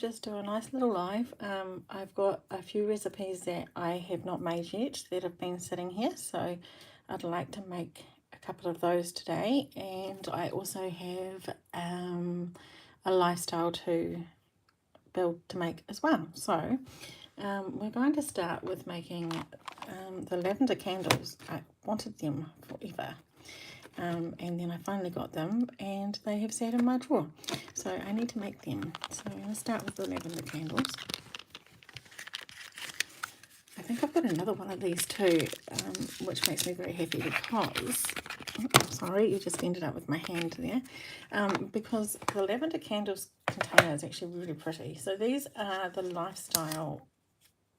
Just do a nice little live. I've got a few recipes that I have not made yet that have been sitting here, so I'd like to make a couple of those today. And I also have a lifestyle to build to make as well. So we're going to start with making the lavender candles. I wanted them forever. And then I finally got them and they have sat in my drawer, so I need to make them. So I'm going to start with the lavender candles. I think I've got another one of these too, which makes me very happy because, sorry, you just ended up with my hand there, because the lavender candles container is actually really pretty. So these are the Lifestyle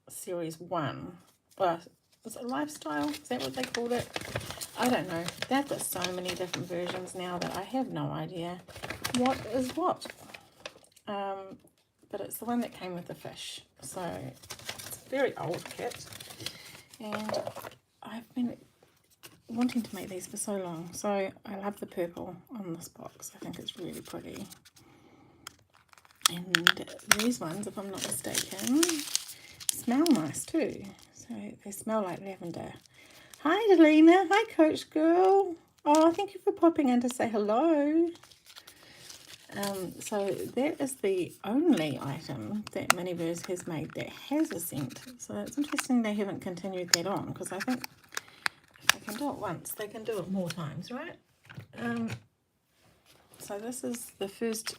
Series 1. Well, is it Lifestyle? Is that what they called it? I don't know. They've got so many different versions now that I have no idea what is what. But it's the one that came with the fish. So it's a very old kit. And I've been wanting to make these for so long. So I love the purple on this box. I think it's really pretty. And these ones, if I'm not mistaken, smell nice too. So they smell like lavender. Hi Delina, hi Coach Girl. Oh, thank you for popping in to say hello. So that is the only item that Miniverse has made that has a scent. So it's interesting they haven't continued that on, because I think if they can do it once, they can do it more times, right? So this is the first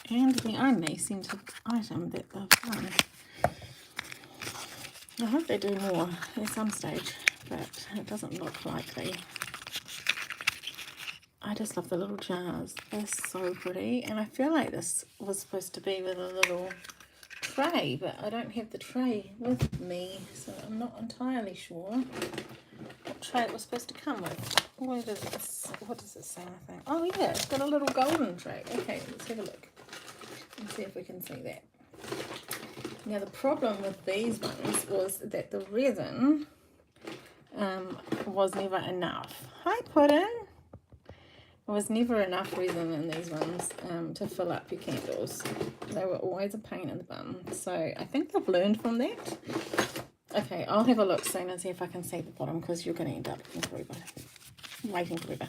and the only scented item that they've done. I hope they do more at some stage, but it doesn't look likely. I just love the little jars. They're so pretty. And I feel like this was supposed to be with a little tray, but I don't have the tray with me, so I'm not entirely sure what tray it was supposed to come with. What does it say? I think. Oh yeah, it's got a little golden tray. Okay, let's have a look and see if we can see that. Now the problem with these ones was that the resin was never enough. Hi Puddin! There was never enough resin in these ones to fill up your candles. They were always a pain in the bum. So I think they've learned from that. Okay, I'll have a look soon and see if I can see the bottom, because you're going to end up waiting forever.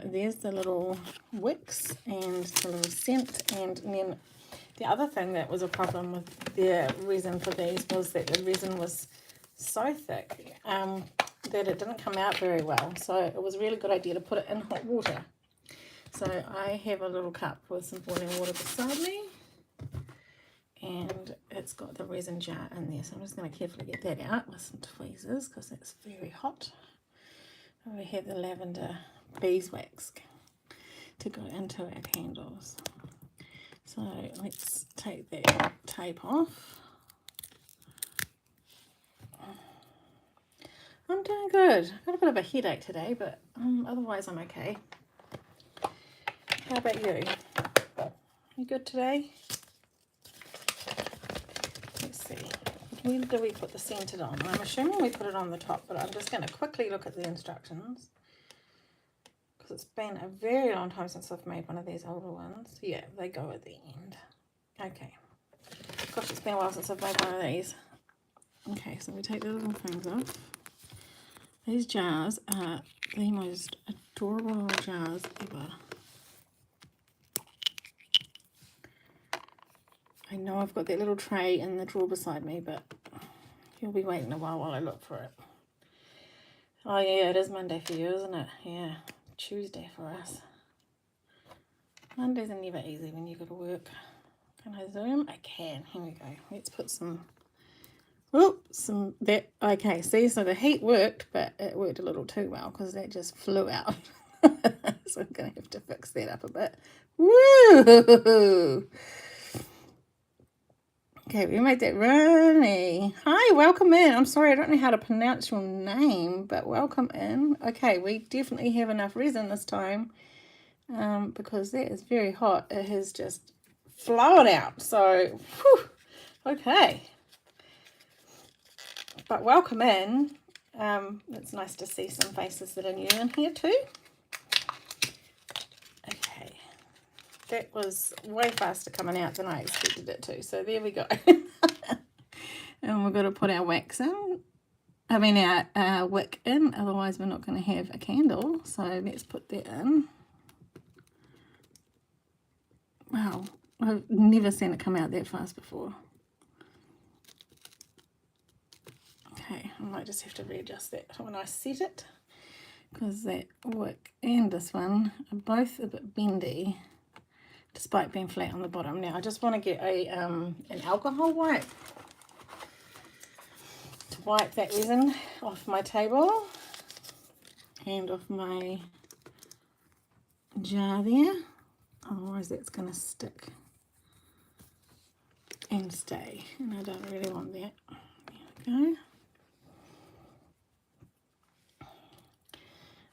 There's the little wicks and the little scent, and then the other thing that was a problem with the resin for these was that the resin was so thick that it didn't come out very well. So it was a really good idea to put it in hot water. So I have a little cup with some boiling water beside me, and it's got the resin jar in there. So I'm just going to carefully get that out with some tweezers, because it's very hot. And we have the lavender beeswax to go into our candles. So let's take that tape off. I'm doing good. I've got a bit of a headache today, but otherwise I'm okay. How about you? You good today? Let's see. Where do we put the scented on? I'm assuming we put it on the top, but I'm just going to quickly look at the instructions, because it's been a very long time since I've made one of these older ones. Yeah, they go at the end. Okay. Gosh, it's been a while since I've made one of these. Okay, so we take the little things off. These jars are the most adorable little jars ever. I know I've got that little tray in the drawer beside me, but you'll be waiting a while I look for it. Oh yeah, it is Monday for you, isn't it? Yeah, Tuesday for us. Mondays are never easy when you go to work. Can I zoom? I can. Here we go. Let's put okay, see, so the heat worked, but it worked a little too well, because that just flew out. So I'm going to have to fix that up a bit. Woo! Okay, we made that runny. Hi, welcome in. I'm sorry, I don't know how to pronounce your name, but welcome in. Okay, we definitely have enough resin this time, because that is very hot. It has just flown out. So, whew, okay. But welcome in. It's nice to see some faces that are new in here too. Okay. that was way faster coming out than I expected it to. So there we go. And we're going to put our wax in. I mean our wick in, otherwise we're not going to have a candle. So let's put that in. Wow, I've never seen it come out that fast before. Okay, I might just have to readjust that when I set it, because that wick and this one are both a bit bendy, despite being flat on the bottom. Now I just want to get a an alcohol wipe to wipe that resin off my table and off my jar there, otherwise that's going to stick and stay, and I don't really want that. There we go.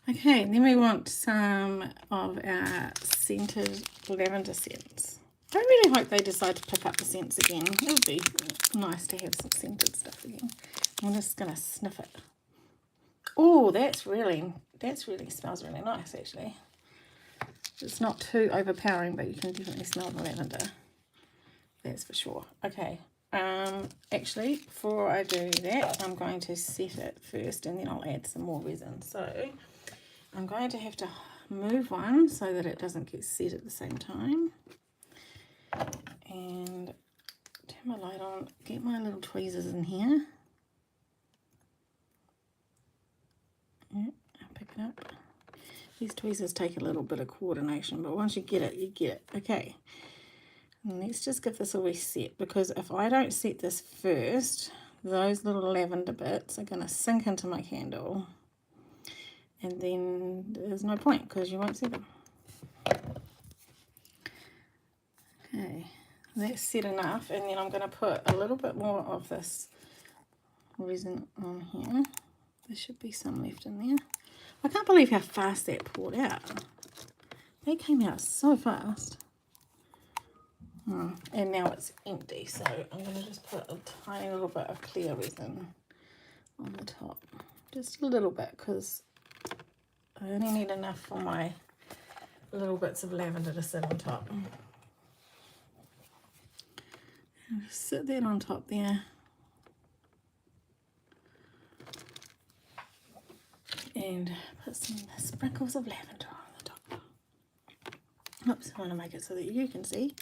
Okay, then we want some of our scented lavender scents. I really hope they decide to pick up the scents again. It would be nice to have some scented stuff again. I'm just going to sniff it. Oh, that's really smells really nice actually. It's not too overpowering, but you can definitely smell the lavender. That's for sure. Okay. Actually, before I do that, I'm going to set it first and then I'll add some more resin. So I'm going to have to move one so that it doesn't get set at the same time. And turn my light on, get my little tweezers in here. Yeah, I'll pick it up. These tweezers take a little bit of coordination, but once you get it, you get it. Okay. And let's just give this a reset, because if I don't set this first, those little lavender bits are going to sink into my candle. And then there's no point because you won't see them. Okay, that's set enough, and then I'm going to put a little bit more of this resin on here. There should be some left in there. I can't believe how fast that poured out. They came out so fast. And now it's empty, so I'm going to just put a tiny little bit of clear resin on the top. Just a little bit, because I only need enough for my little bits of lavender to sit on top. And just sit that on top there. And put some sprinkles of lavender on the top. Oops, I want to make it so that you can see.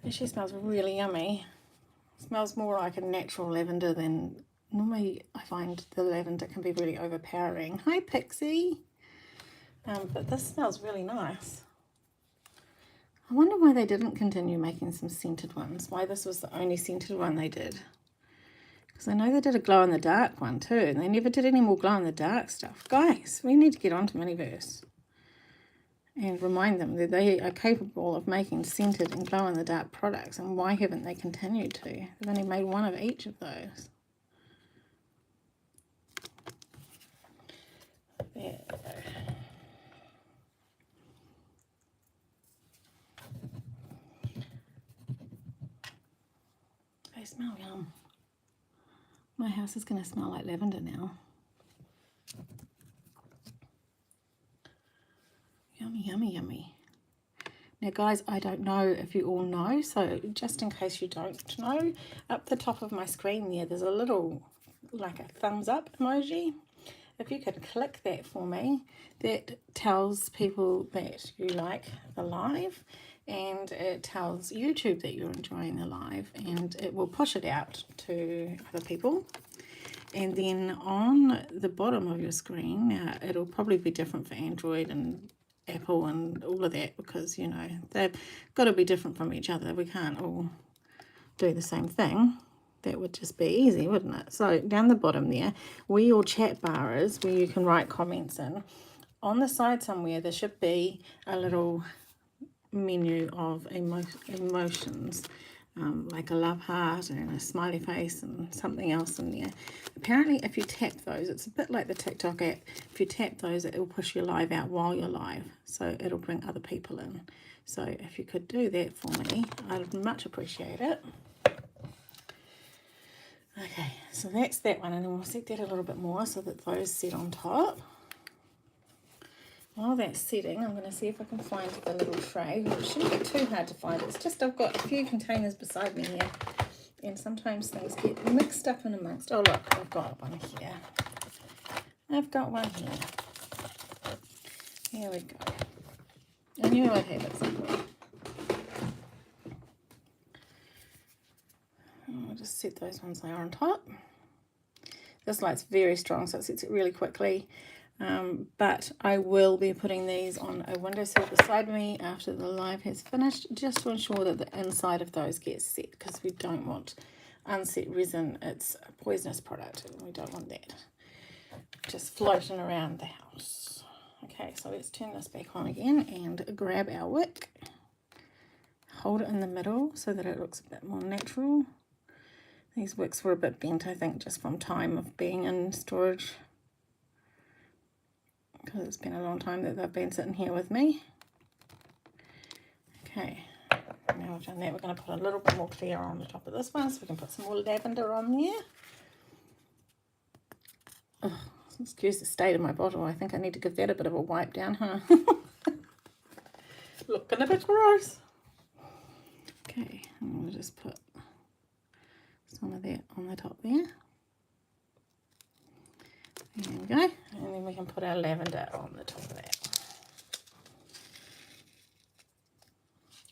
She smells really yummy. Smells more like a natural lavender than normally. I find the lavender can be really overpowering. Hi Pixie. But this smells really nice. I wonder why they didn't continue making some scented ones. Why this was the only scented one they did. Because I know they did a glow in the dark one too, and they never did any more glow in the dark stuff. Guys, we need to get onto Miniverse and remind them that they are capable of making scented and glow in the dark products, and why haven't they continued to? They've only made one of each of those. There we go. They smell yum. My house is going to smell like lavender now. Yummy, yummy, yummy. Now guys, I don't know if you all know, so just in case you don't know, up the top of my screen there's a little, like a thumbs up emoji. If you could click that for me, that tells people that you like the live, and it tells YouTube that you're enjoying the live, and it will push it out to other people. And then on the bottom of your screen, now it'll probably be different for Android and Apple and all of that, because you know they've got to be different from each other. We can't all do the same thing. That would just be easy, wouldn't it? So down the bottom there, where your chat bar is, where you can write comments in, on the side somewhere there should be a little menu of emotions, like a love heart and a smiley face and something else in there. Apparently if you tap those, it's a bit like the TikTok app, if you tap those it will push your live out while you're live, so it'll bring other people in. So if you could do that for me, I'd much appreciate it. Okay, so that's that one, and then we'll set that a little bit more so that those sit on top. While that's setting, I'm going to see if I can find the little tray. It shouldn't be too hard to find. It's just I've got a few containers beside me here, and sometimes things get mixed up in amongst. Oh look, I've got one here. I've got one here. Here we go. I knew I'd have it somewhere. I'll just set those ones there on top. This light's very strong, so it sets it really quickly. But I will be putting these on a windowsill beside me after the live has finished, just to ensure that the inside of those gets set, because we don't want unset resin. It's a poisonous product, and we don't want that just floating around the house. Okay, so let's turn this back on again and grab our wick. Hold it in the middle so that it looks a bit more natural. These wicks were a bit bent, I think, just from time of being in storage, because it's been a long time that they've been sitting here with me. Okay, now we've done that, we're going to put a little bit more clear on the top of this one so we can put some more lavender on there. Oh, excuse the state of my bottle. I think I need to give that a bit of a wipe down, huh? Looking a bit gross. Okay, and we'll just put some of that on the top there. There we go, and then we can put our lavender on the top of that.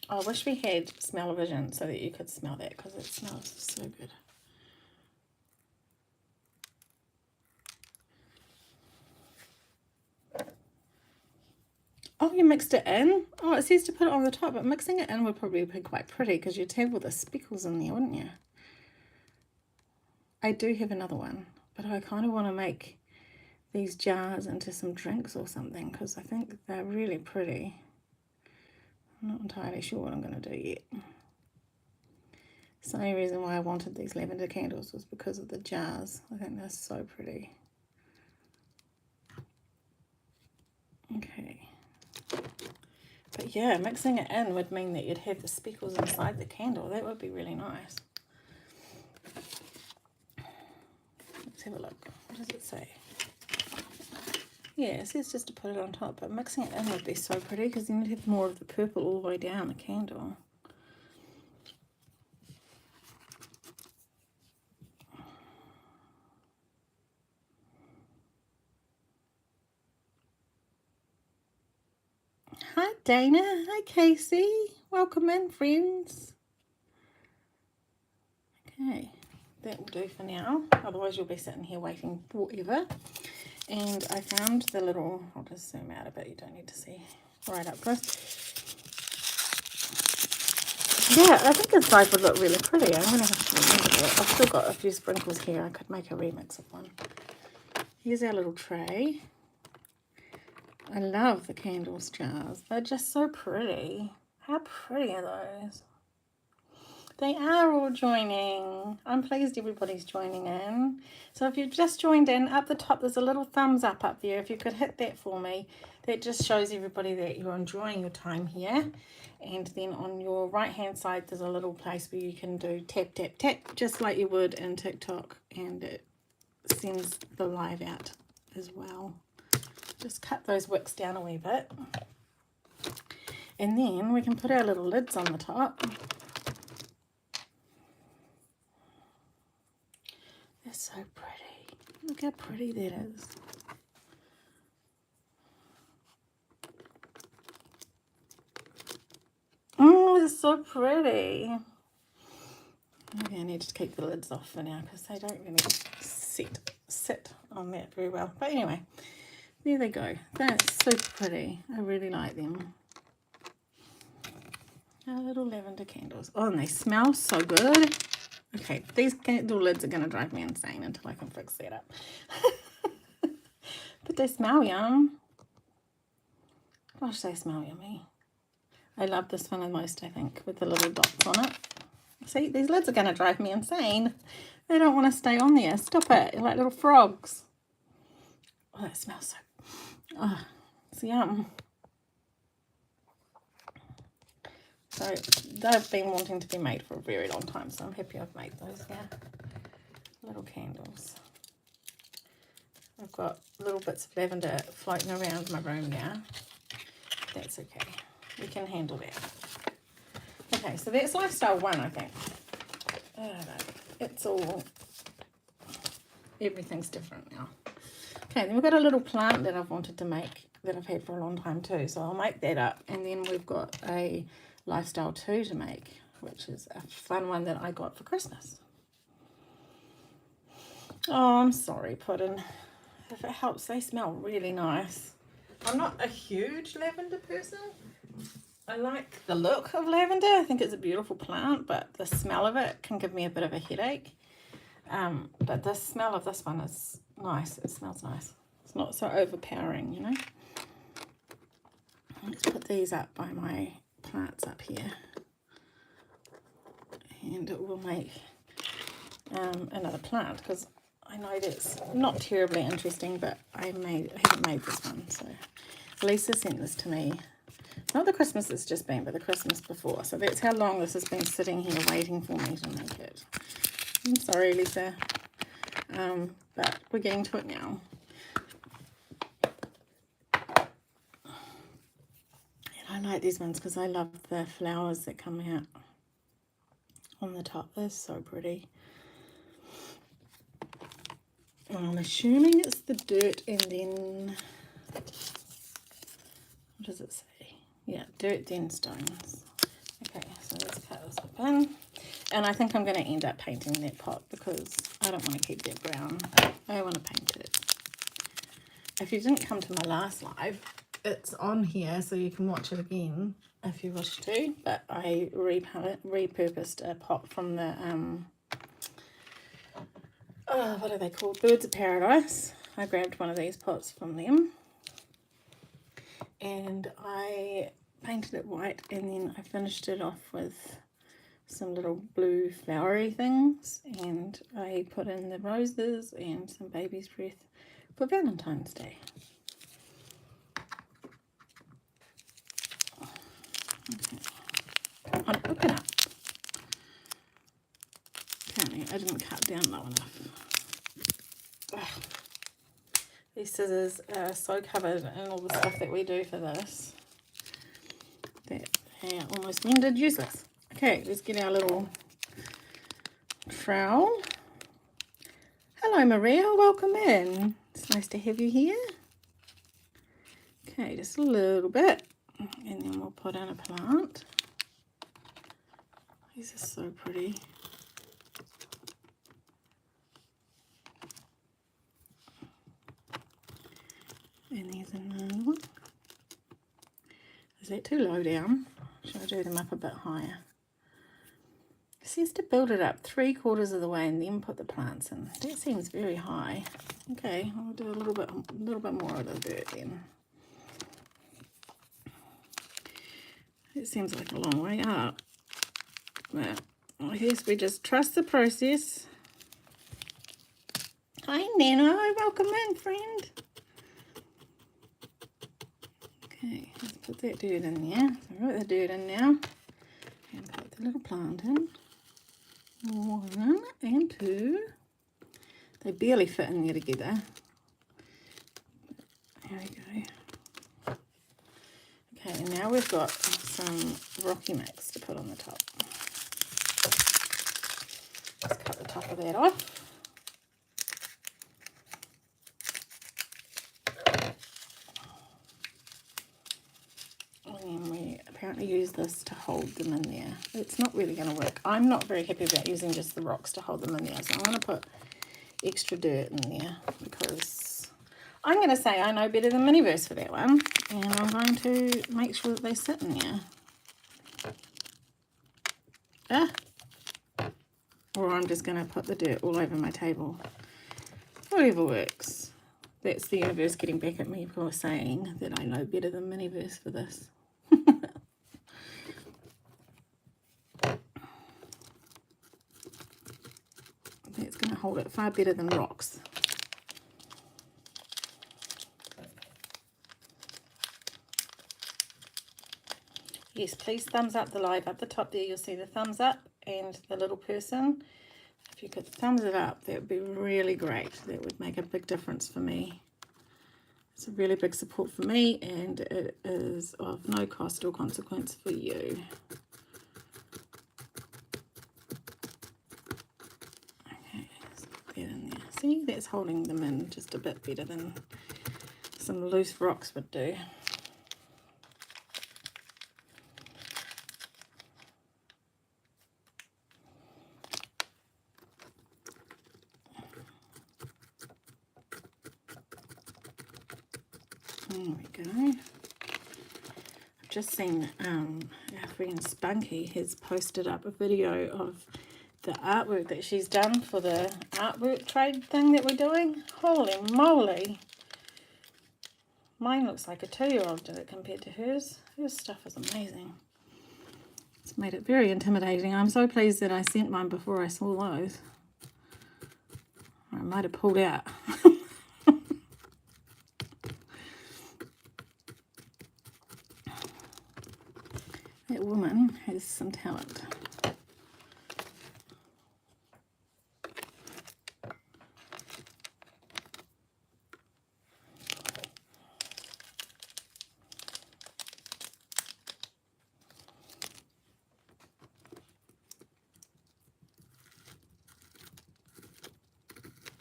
I wish we had smell-o-vision so that you could smell that, because it smells so good. Oh, you mixed it in? Oh, it says to put it on the top, but mixing it in would probably be quite pretty, because you'd have all the speckles in there, wouldn't you? I do have another one, but I kind of want to make these jars into some drinks or something, because I think they're really pretty. I'm not entirely sure what I'm going to do yet. It's the only reason why I wanted these lavender candles was because of the jars. I think they're so pretty. Okay. But yeah, mixing it in would mean that you'd have the speckles inside the candle. That would be really nice. Let's have a look. What does it say? Yeah, it says just to put it on top, but mixing it in would be so pretty, because then you'd have more of the purple all the way down the candle. Hi Dana, hi Casey, welcome in friends. Okay, that will do for now, otherwise you'll be sitting here waiting forever. And I found the little, I'll just zoom out a bit, you don't need to see right up close. Yeah, I think inside would look really pretty. I'm going to have to remember that. I've still got a few sprinkles here. I could make a remix of one. Here's our little tray. I love the candles jars. They're just so pretty. How pretty are those? They are all joining. I'm pleased everybody's joining in. So if you've just joined in, up the top there's a little thumbs up there. If you could hit that for me, that just shows everybody that you're enjoying your time here. And then on your right hand side there's a little place where you can do tap tap tap, just like you would in TikTok, and it sends the live out as well. Just cut those wicks down a wee bit, and then we can put our little lids on the top. They're so pretty. Look how pretty that is. Oh, it's so pretty. Okay, I need to keep the lids off for now, because they don't really sit on that very well. But anyway, there they go. They're super pretty. I really like them. Our little lavender candles. Oh, and they smell so good. Okay, these candle lids are going to drive me insane until I can fix that up. But they smell yum. Gosh, they smell yummy. I love this one the most, I think, with the little dots on it. See, these lids are going to drive me insane. They don't want to stay on there. Stop it. You're like little frogs. Oh, that smells so... Oh, it's yum. So they've been wanting to be made for a very long time, so I'm happy I've made those here. Little candles. I've got little bits of lavender floating around my room now. That's okay. We can handle that. Okay, so that's lifestyle 1, I think. It's all, everything's different now. Okay, then we've got a little plant that I've wanted to make that I've had for a long time too. So I'll make that up. And then we've got a lifestyle 2 to make, which is a fun one that I got for Christmas. Oh, I'm sorry, Puddin'. If it helps, they smell really nice. I'm not a huge lavender person. I like the look of lavender. I think it's a beautiful plant, but the smell of it can give me a bit of a headache. But the smell of this one is nice. It smells nice. It's not so overpowering, you know. Let's put these up by my plants up here. And it will make another plant, because I know that's not terribly interesting, but I haven't made this one. So Lisa sent this to me. Not the Christmas it's just been, but the Christmas before. So that's how long this has been sitting here waiting for me to make it. I'm sorry, Lisa. But we're getting to it now. And I like these ones because I love the flowers that come out on the top. They're so pretty. And I'm assuming it's the dirt and then, what does it say? Yeah, dirt then stones. Okay, so let's cut this open. And I think I'm going to end up painting that pot because I don't want to keep that brown. I want to paint it. If you didn't come to my last live, it's on here so you can watch it again if you wish to. But I repurposed a pot from the, what are they called? Birds of Paradise. I grabbed one of these pots from them. And I painted it white, and then I finished it off with some little blue flowery things, and I put in the roses and some baby's breath for Valentine's Day. Okay. I'm open up. Apparently I didn't cut down low enough. Ugh. These scissors are so covered in all the stuff that we do for this that they are almost rendered useless. Okay, let's get our little trowel. Hello Maria, welcome in. It's nice to have you here. Okay, just a little bit, and then we'll put in a plant. These are so pretty. And there's another one. Is that too low down? Should I do them up a bit higher? It says to build it up 3/4 of the way and then put the plants in. That seems very high. Okay, I'll do a little bit more of the dirt then. It seems like a long way up. But I guess we just trust the process. Hi Nano, welcome in, friend. Okay, let's put that dirt in there. So I've got the dirt in now. And put the little plant in. 1 and 2. They barely fit in there together. There we go. Okay, and now we've got some rocky mix to put on the top. Let's cut the top of that off. And we apparently use this to hold them in there. It's not really going to work. I'm not very happy about using just the rocks to hold them in there, so I'm going to put extra dirt in there because I'm going to say I know better than Miniverse for that one, and I'm going to make sure that they sit in there. Or I'm just going to put the dirt all over my table. Whatever works. That's the universe getting back at me for saying that I know better than Miniverse for this. That's going to hold it far better than rocks. Yes, please thumbs up the live. Up the top there you'll see the thumbs up and the little person. If you could thumbs it up, that would be really great. That would make a big difference for me. It's a really big support for me, and it is of no cost or consequence for you. Okay, let's put that in there. See, that's holding them in just a bit better than some loose rocks would do. There we go. I've just seen our friend Spunky has posted up a video of the artwork that she's done for the artwork trade thing that we're doing. Holy moly! Mine looks like a 2-year-old did it compared to hers. Her stuff is amazing. It's made it very intimidating. I'm so pleased that I sent mine before I saw those. I might have pulled out. That woman has some talent.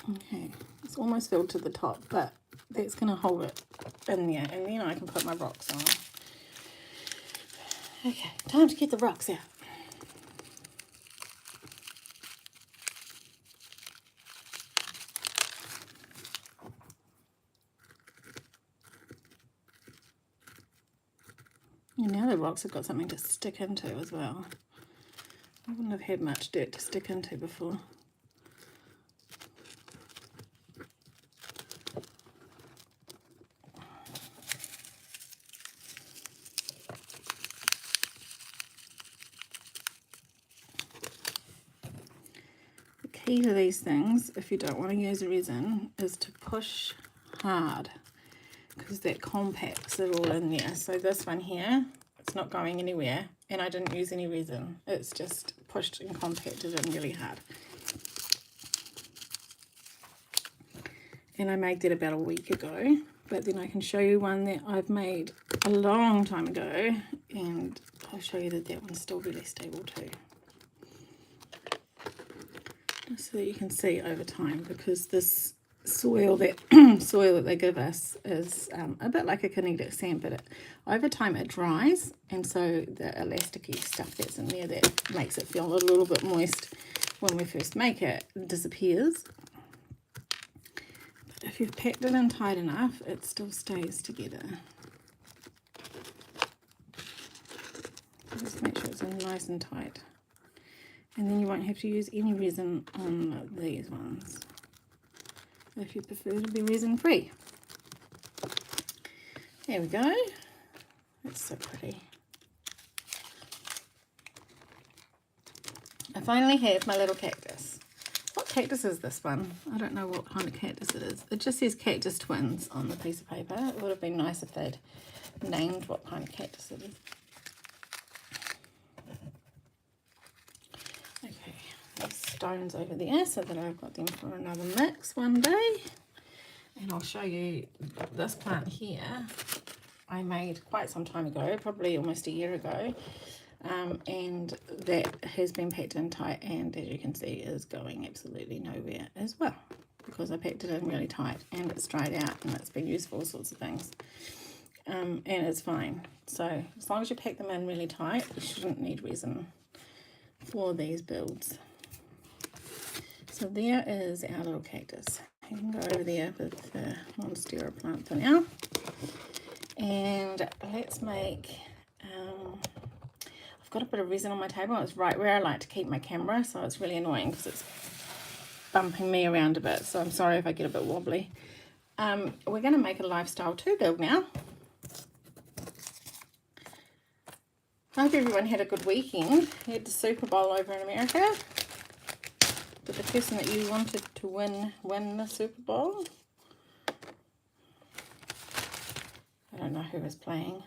Okay, it's almost filled to the top, but that's going to hold it in there, and then I can put my rocks on. Okay, time to get the rocks out. And now the rocks have got something to stick into as well. I wouldn't have had much dirt to stick into before. Key to these things, if you don't want to use resin, is to push hard, because that compacts it all in there. So this one here, it's not going anywhere, and I didn't use any resin. It's just pushed and compacted in really hard. And I made that about a week ago, but then I can show you one that I've made a long time ago, and I'll show you that that one's still really stable too. So that you can see over time, because this soil that they give us is a bit like a kinetic sand, but over time it dries, and so the elasticy stuff that's in there that makes it feel a little bit moist when we first make it disappears. But if you've packed it in tight enough, it still stays together. Just make sure it's in nice and tight. And then you won't have to use any resin on these ones, if you prefer to be resin free. There we go. That's so pretty. I finally have my little cactus. What cactus is this one? I don't know what kind of cactus it is. It just says Cactus Twins on the piece of paper. It would have been nice if they'd named what kind of cactus it is. Stones over there so that I've got them for another mix one day. And I'll show you this plant here I made quite some time ago, probably almost a year ago, and that has been packed in tight, and as you can see is going absolutely nowhere as well, because I packed it in really tight and it's dried out and it's been used for all sorts of things, and it's fine. So as long as you pack them in really tight, you shouldn't need resin for these builds. So there is our little cactus. You can go over there with the monstera plant for now. And let's make, I've got a bit of resin on my table. It's right where I like to keep my camera, so it's really annoying because it's bumping me around a bit. So I'm sorry if I get a bit wobbly. We're going to make a lifestyle 2 build now. I hope everyone had a good weekend. You had the Super Bowl over in America. Did the person that you wanted to win the Super Bowl? I don't know who was playing.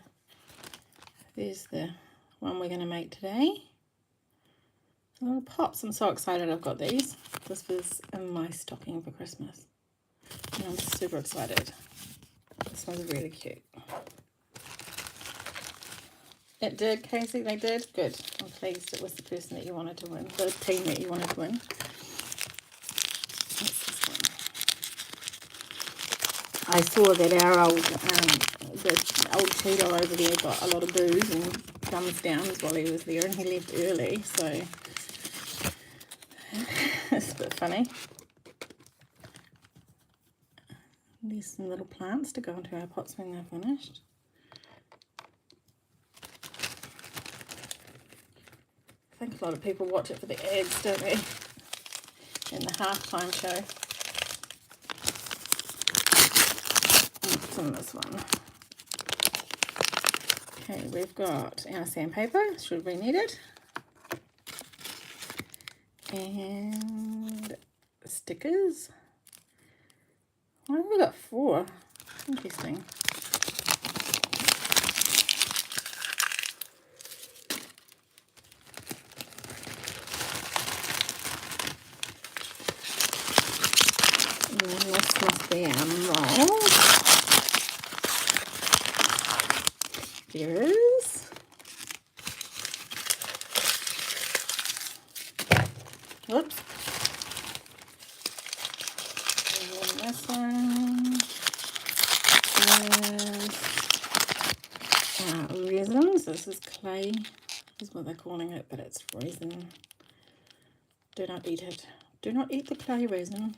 There's the one we're going to make today. Little pops. I'm so excited I've got these. This was in my stocking for Christmas. And I'm super excited. This one's really cute. It did, Casey, they did? Good. I'm pleased it was the person that you wanted to win. The team that you wanted to win. What's this one? I saw that our old, the old Cheeto over there got a lot of boos and thumbs downs while he was there, and he left early, so it's a bit funny. There's some little plants to go into our pots when they're finished. I think a lot of people watch it for the ads, don't they? In the halftime show. What's in this one? Okay, we've got our sandpaper, should be needed. And stickers. Why have we got 4? Interesting. This must be our mold. There it is. Whoops. And this one is resins. This is clay, is what they're calling it, but it's resin. Do not eat it. Do not eat the clay resin.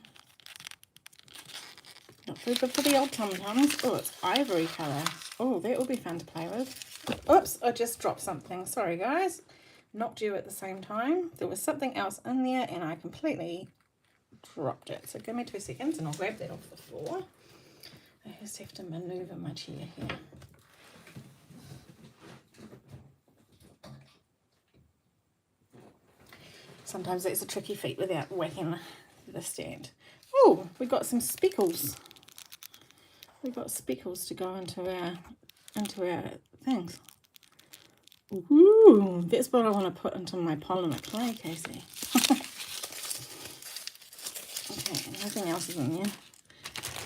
Not very good for the old tum-tums. Oh, it's ivory colour. Oh, that will be fun to play with. Oops, I just dropped something. Sorry, guys. Knocked you at the same time. There was something else in there, and I completely dropped it. So give me 2 seconds, and I'll grab that off the floor. I just have to manoeuvre my chair here. Sometimes that's a tricky feat without whacking the stand. Oh, we got some speckles. We've got speckles to go into our things. Ooh, that's what I want to put into my polymer clay, Casey. Okay, nothing else is in there.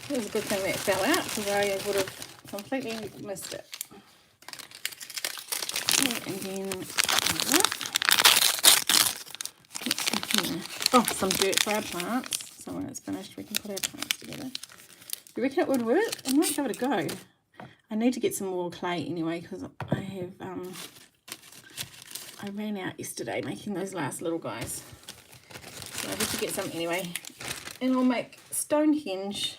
It was a good thing that fell out because I would have completely missed it. And then oh, some dirt for our plants. So when it's finished, we can put our plants together. You reckon it would work? I might give it a go. I need to get some more clay anyway because I have I ran out yesterday making those last little guys. So I have to get some anyway. And I'll make Stonehenge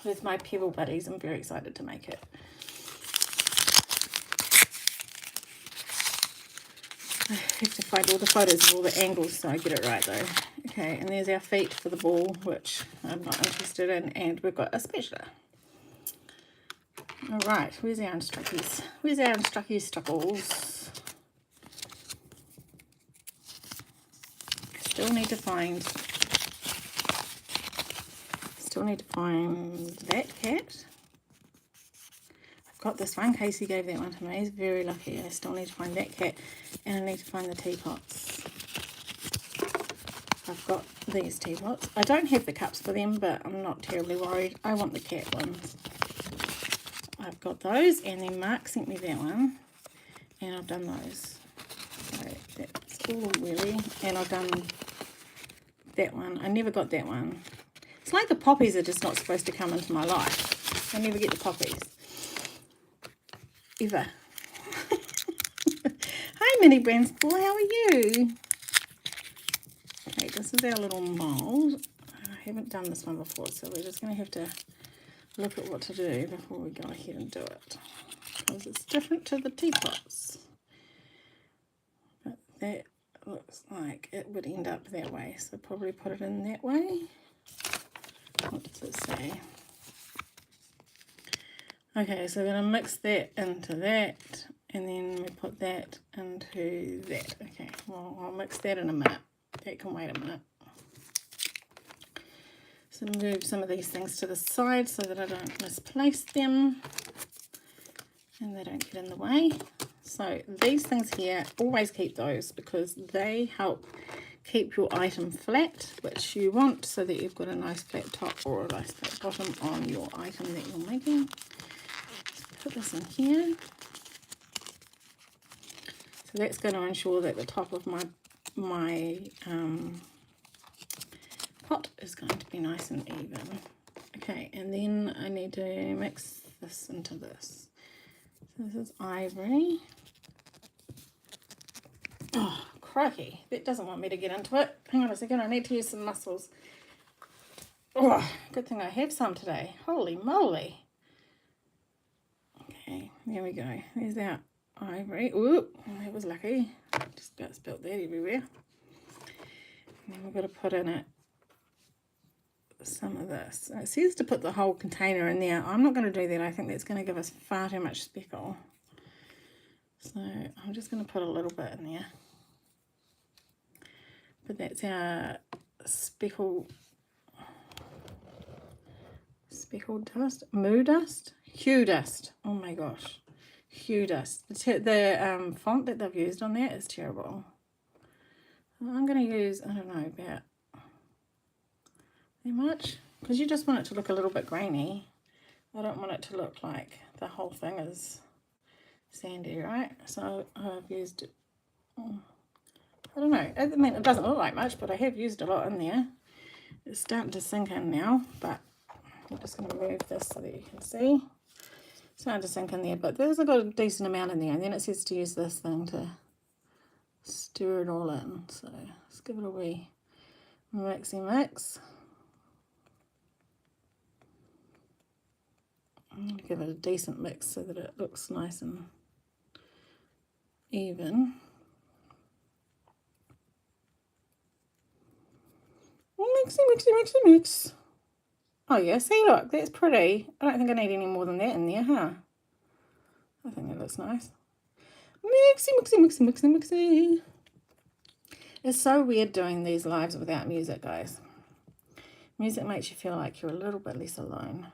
with my pebble buddies. I'm very excited to make it. I have to find all the photos of all the angles so I get it right though. Okay, and there's our feet for the ball, which I'm not interested in, and we've got a spatula. Alright, where's our instruckies? Where's our instruckies stuckles? Still need to find that cat. I've got this one. Casey gave that one to me. He's very lucky. I still need to find that cat, and I need to find the teapots. I've got these teapots. I don't have the cups for them, but I'm not terribly worried. I want the cat ones. I've got those, and then Mark sent me that one, and I've done those. So that's all really, and I've done that one. I never got that one. It's like the poppies are just not supposed to come into my life. I never get the poppies. Ever. Hi, Mini Branstall, how are you? Okay, this is our little mould. I haven't done this one before, so we're just going to have to look at what to do before we go ahead and do it, because it's different to the teapots. But that looks like it would end up that way, so probably put it in that way. What does it say? Okay, so we're going to mix that into that, and then we put that into that. Okay, well, I'll mix that in a minute. That can wait a minute. So move some of these things to the side so that I don't misplace them and they don't get in the way. So these things here, always keep those because they help keep your item flat, which you want, so that you've got a nice flat top or a nice flat bottom on your item that you're making. Put this in here. So that's going to ensure that the top of my pot is going to be nice and even. Okay, and then I need to mix this into this. So this is ivory. Oh, crikey, that doesn't want me to get into it. Hang on a second, I need to use some muscles. Oh, good thing I have some today. Holy moly. Okay, there we go. There's our ivory. Ooh, that was lucky. Just about spilt that everywhere. And then we've got to put in it some of this. It says to put the whole container in there. I'm not going to do that. I think that's going to give us far too much speckle. So I'm just going to put a little bit in there. But that's our speckled dust, moo dust, hue dust. Oh my gosh, hue dust. The font that they've used on there is terrible. I'm going to use, I don't know, about that much, because you just want it to look a little bit grainy. I don't want it to look like the whole thing is sandy, right? So I've used, I don't know, I mean, it doesn't look like much, but I have used a lot in there. It's starting to sink in now, but I'm just going to move this so that you can see. It's starting to sink in there, but there's got a decent amount in there, and then it says to use this thing to stir it all in. So let's give it a wee mixy mix. I'm going to give it a decent mix so that it looks nice and even. Mixy, mixy, mixy, mix. Oh yeah, see, look, that's pretty. I don't think I need any more than that in there, huh? I think that looks nice. Mixy, mixy, mixy, mixy, mixy. It's so weird doing these lives without music, guys. Music makes you feel like you're a little bit less alone.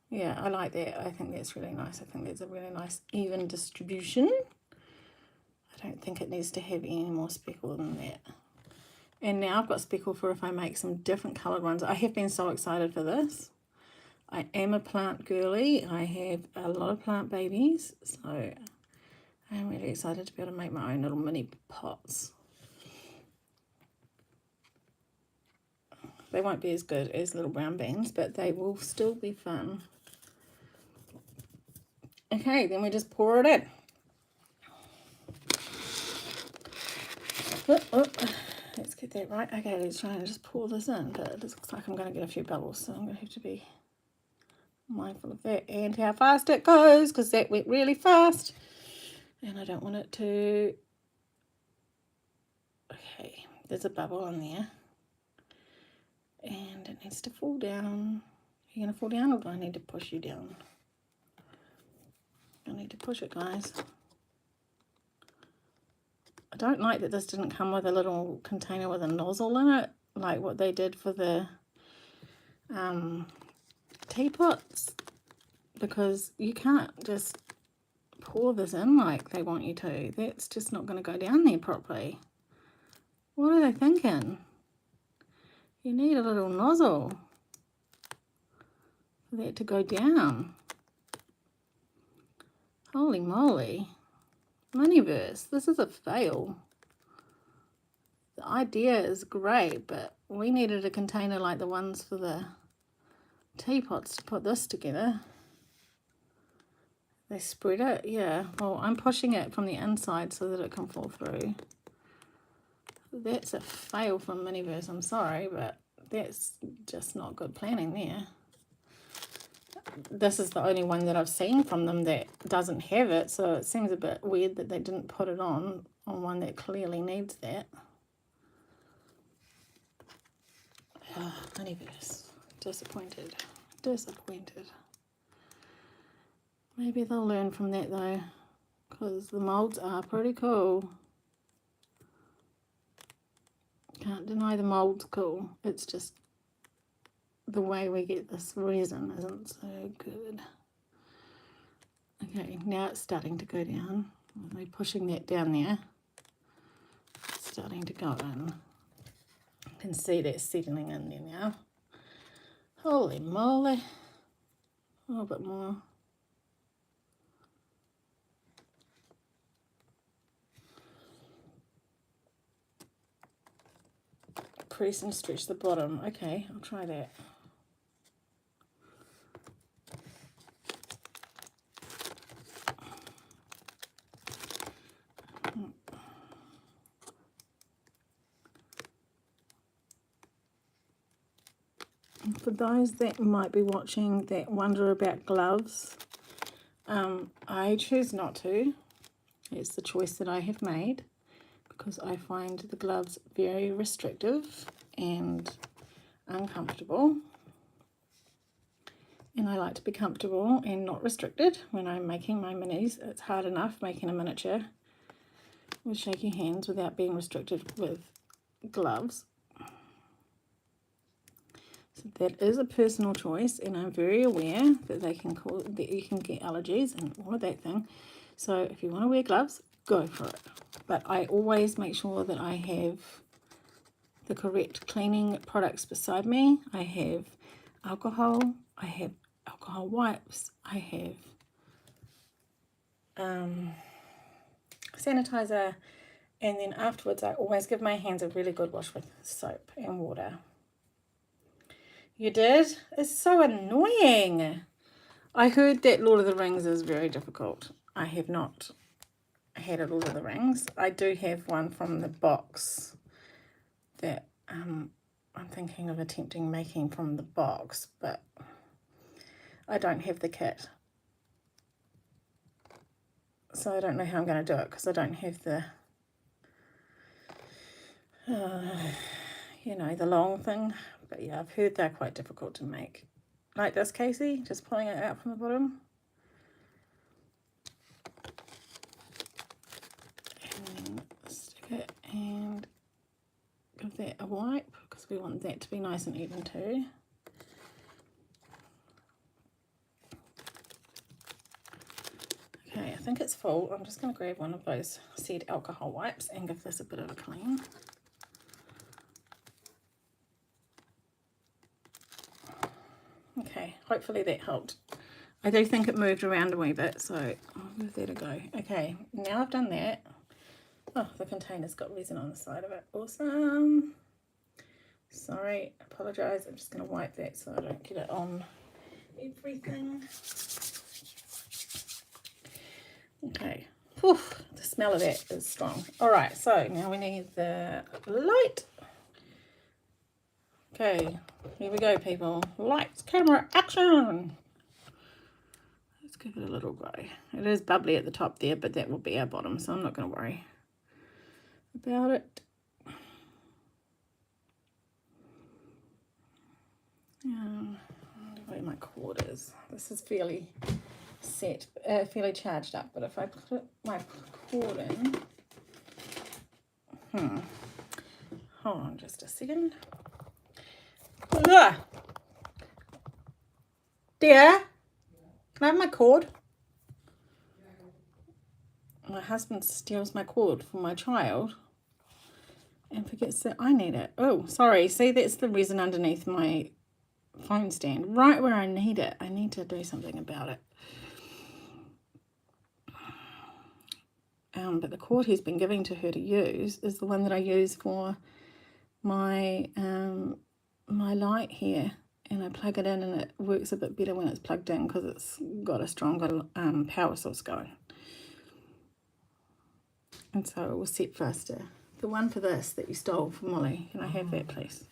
Yeah, I like that. I think that's really nice. I think that's a really nice even distribution. I don't think it needs to have any more speckle than that. And now I've got speckle for if I make some different coloured ones. I have been so excited for this. I am a plant girly. I have a lot of plant babies. So I'm really excited to be able to make my own little mini pots. They won't be as good as little brown beans, but they will still be fun. Okay, then we just pour it in. Let's get that right. Okay, let's try and just pour this in, but it looks like I'm going to get a few bubbles, so I'm going to have to be mindful of that and how fast it goes, because that went really fast and I don't want it to. Okay, there's a bubble in there and it needs to fall down. Are you going to fall down, or do I need to push you down? I need to push it, guys. I don't like that this didn't come with a little container with a nozzle in it, like what they did for the teapots, because you can't just pour this in like they want you to. That's just not going to go down there properly. What are they thinking? You need a little nozzle for that to go down. Holy moly. Miniverse, this is a fail. The idea is great, but we needed a container like the ones for the teapots to put this together. They spread it, yeah. Well, I'm pushing it from the inside so that it can fall through. That's a fail from Miniverse, I'm sorry, but that's just not good planning there. This is the only one that I've seen from them that doesn't have it, so it seems a bit weird that they didn't put it on one that clearly needs that. Oh, Miniverse. Disappointed. Disappointed. Maybe they'll learn from that though, because the molds are pretty cool. Can't deny the mold's cool. It's just the way we get this resin isn't so good. Okay, now it's starting to go down. We're pushing that down there. starting to go in. You can see that settling in there now. Holy moly. A little bit more. Press and stretch the bottom. Okay, I'll try that. For those that might be watching that wonder about gloves, I choose not to. It's the choice that I have made because I find the gloves very restrictive and uncomfortable. And I like to be comfortable and not restricted when I'm making my minis. It's hard enough making a miniature with shaky hands without being restricted with gloves. So that is a personal choice, and I'm very aware that that you can get allergies and all of that thing. So if you want to wear gloves, go for it. But I always make sure that I have the correct cleaning products beside me. I have alcohol, I have alcohol wipes, I have sanitizer, and then afterwards I always give my hands a really good wash with soap and water. You did? It's so annoying. I heard that Lord of the Rings is very difficult. I have not had a Lord of the Rings. I do have one from the box that I'm thinking of attempting making from the box, but I don't have the kit. So I don't know how I'm going to do it because I don't have the, you know, the long thing. But yeah, I've heard they're quite difficult to make. Like this, Casey, just pulling it out from the bottom. And then stick it and give that a wipe because we want that to be nice and even too. Okay, I think it's full. I'm just going to grab one of those said alcohol wipes and give this a bit of a clean. Okay, hopefully that helped. I do think it moved around a wee bit, so I'll give that a go. Okay, now I've done that. Oh, the container's got resin on the side of it. Awesome. Sorry, apologise. I'm just going to wipe that so I don't get it on everything. Okay. Whew, the smell of that is strong. All right, so now we need the light. Okay, here we go, people. Lights, camera, action. Let's give it a little go. It is bubbly at the top there, but that will be our bottom, so I'm not going to worry about it. Where my cord is. This is fairly set, fairly charged up, but if I put my cord in, hold on just a second. Ugh. Dear, can I have my cord? My husband steals my cord from my child and forgets that I need it. Oh, sorry. See, that's the resin underneath my phone stand, right where I need it. I need to do something about it. But the cord he's been giving to her to use is the one that I use for my my light here, and I plug it in and it works a bit better when it's plugged in because it's got a stronger power source going, and so it will set faster. The one for this that you stole from Molly, can I have that please?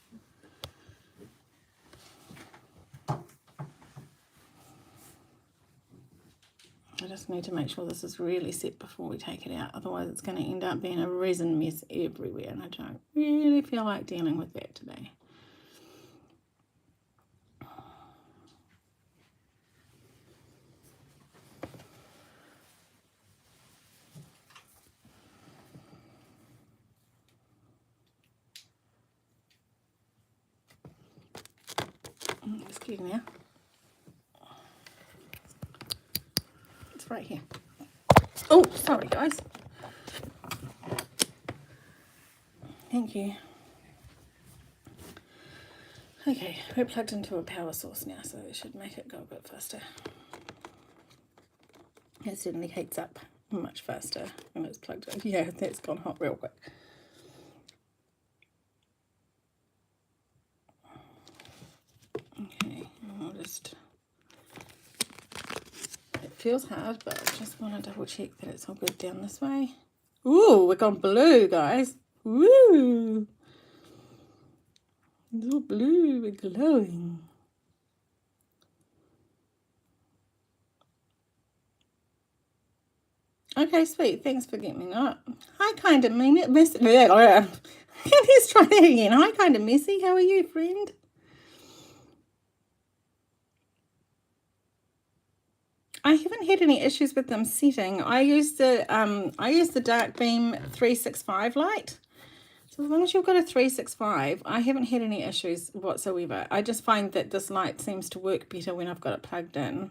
I just need to make sure this is really set before we take it out, otherwise it's going to end up being a resin mess everywhere, and I don't really feel like dealing with that today. Excuse me. It's right here. Oh, sorry guys. Thank you. Okay, we're plugged into a power source now, so it should make it go a bit faster. It certainly heats up much faster when it's plugged in. Yeah, that's gone hot real quick. Okay, I'll just... It feels hard, but I just want to double check that it's all good down this way. Ooh, we're gone blue, guys. Woo! It's all blue, we're glowing. Okay, sweet. Thanks for getting me that. Hi, kind of messy. Let's try that again. Hi, kind of messy. How are you, friend? I haven't had any issues with them setting. I use the Dark Beam 365 light. So as long as you've got a 365, I haven't had any issues whatsoever. I just find that this light seems to work better when I've got it plugged in.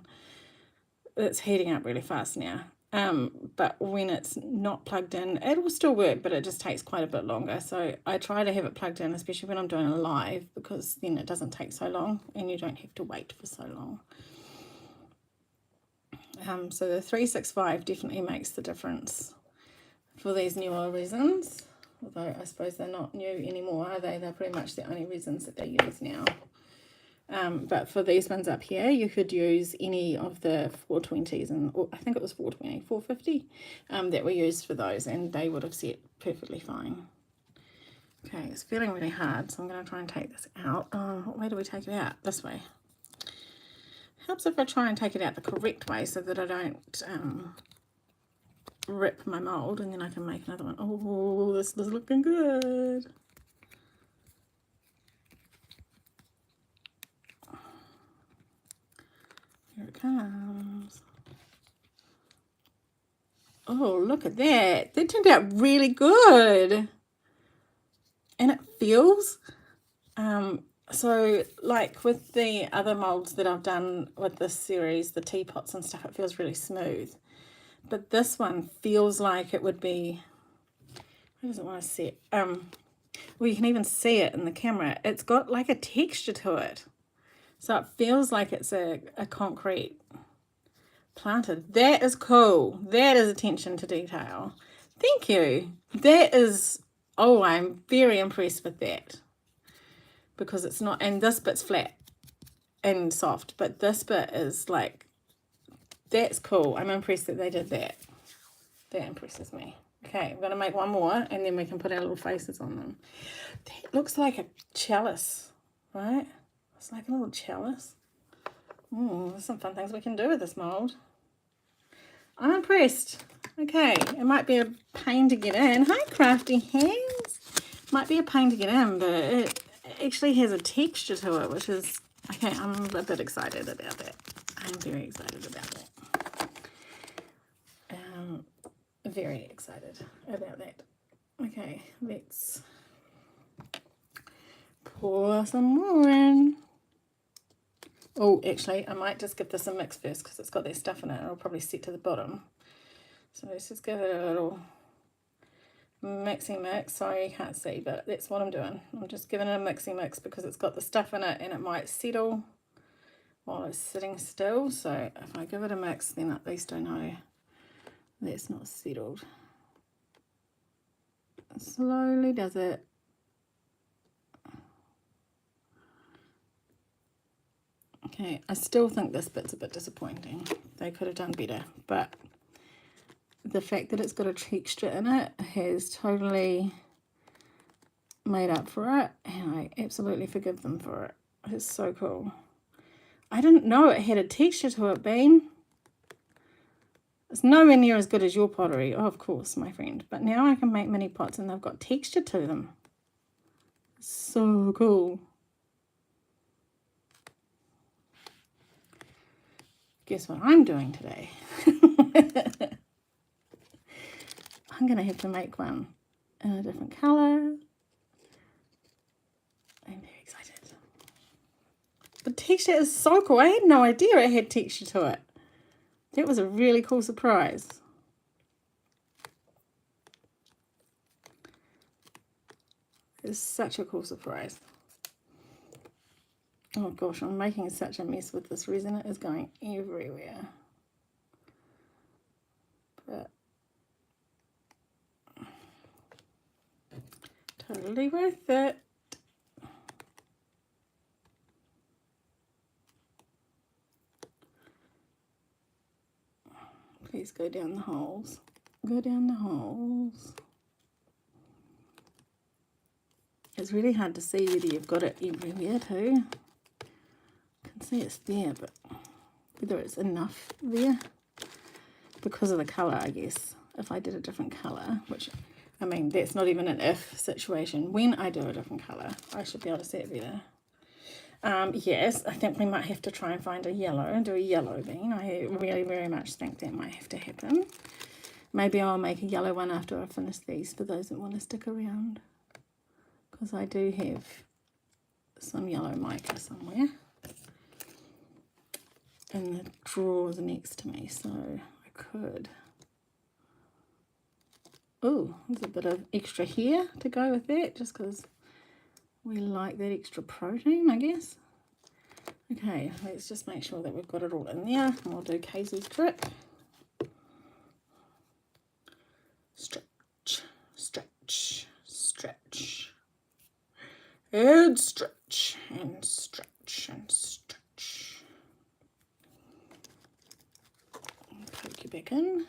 It's heating up really fast now. But when it's not plugged in, it will still work, but it just takes quite a bit longer. So I try to have it plugged in, especially when I'm doing a live, because then it doesn't take so long and you don't have to wait for so long. So the 365 definitely makes the difference for these newer resins. Although I suppose they're not new anymore, are they? They're pretty much the only resins that they use now. But for these ones up here, you could use any of the 420s, and I think it was 420, 450 that were used for those, and they would have set perfectly fine. Okay, it's feeling really hard, so I'm going to try and take this out. What way do we take it out? This way. Helps if I try and take it out the correct way so that I don't rip my mold, and then I can make another one. Oh, this is looking good. Here it comes. Oh, look at that. That turned out really good. And it feels, so like with the other molds that I've done with this series, the teapots and stuff, it feels really smooth. But this one feels like it would be, where does it want to sit? Well, you can even see it in the camera. It's got like a texture to it. So it feels like it's a concrete planted. That is cool. That is attention to detail. Thank you. That is, oh, I'm very impressed with that. Because it's not, and this bit's flat and soft, but this bit is like, that's cool. I'm impressed that they did that. That impresses me. Okay, I'm going to make one more, and then we can put our little faces on them. That looks like a chalice, right? It's like a little chalice. Oh, there's some fun things we can do with this mold. I'm impressed. Okay, it might be a pain to get in. Hi, crafty hands. Might be a pain to get in, but it actually has a texture to it, which is, okay, I'm a bit excited about that. I'm very excited about that. Very excited about that. Okay, let's pour some more in. Oh, actually, I might just give this a mix first because it's got that stuff in it. It'll probably sit to the bottom. So let's just give it a little mixy mix. Sorry, you can't see, but that's what I'm doing. I'm just giving it a mixy mix because it's got the stuff in it and it might settle while it's sitting still. So if I give it a mix, then at least I know that's not settled. It slowly does it. Okay, I still think this bit's a bit disappointing. They could have done better, but the fact that it's got a texture in it has totally made up for it, and I absolutely forgive them for it. It's so cool. I didn't know it had a texture to it, Bean. It's nowhere near as good as your pottery, oh, of course, my friend. But now I can make mini pots and they've got texture to them. So cool. Guess what I'm doing today? I'm going to have to make one in a different colour. I'm very excited. The texture is so cool. I had no idea it had texture to it. That was a really cool surprise. It's such a cool surprise. Oh gosh, I'm making such a mess with this resin. It is going everywhere. But totally worth it. Please go down the holes. Go down the holes. It's really hard to see whether you've got it everywhere too. I can see it's there, but whether it's enough there because of the colour, I guess. If I did a different colour, which, I mean, that's not even an if situation. When I do a different colour, I should be able to see it better. Yes, I think we might have to try and find a yellow and do a yellow bean. I really very much think that might have to happen. Maybe I'll make a yellow one after I finish these for those that want to stick around, because I do have some yellow mica somewhere in the drawers next to me, so I could. Oh, there's a bit of extra here to go with that, just because we like that extra protein, I guess. Okay, let's just make sure that we've got it all in there, and we'll do Casey's trick. Stretch, stretch, stretch, and stretch, and stretch, and stretch. Poke you back in.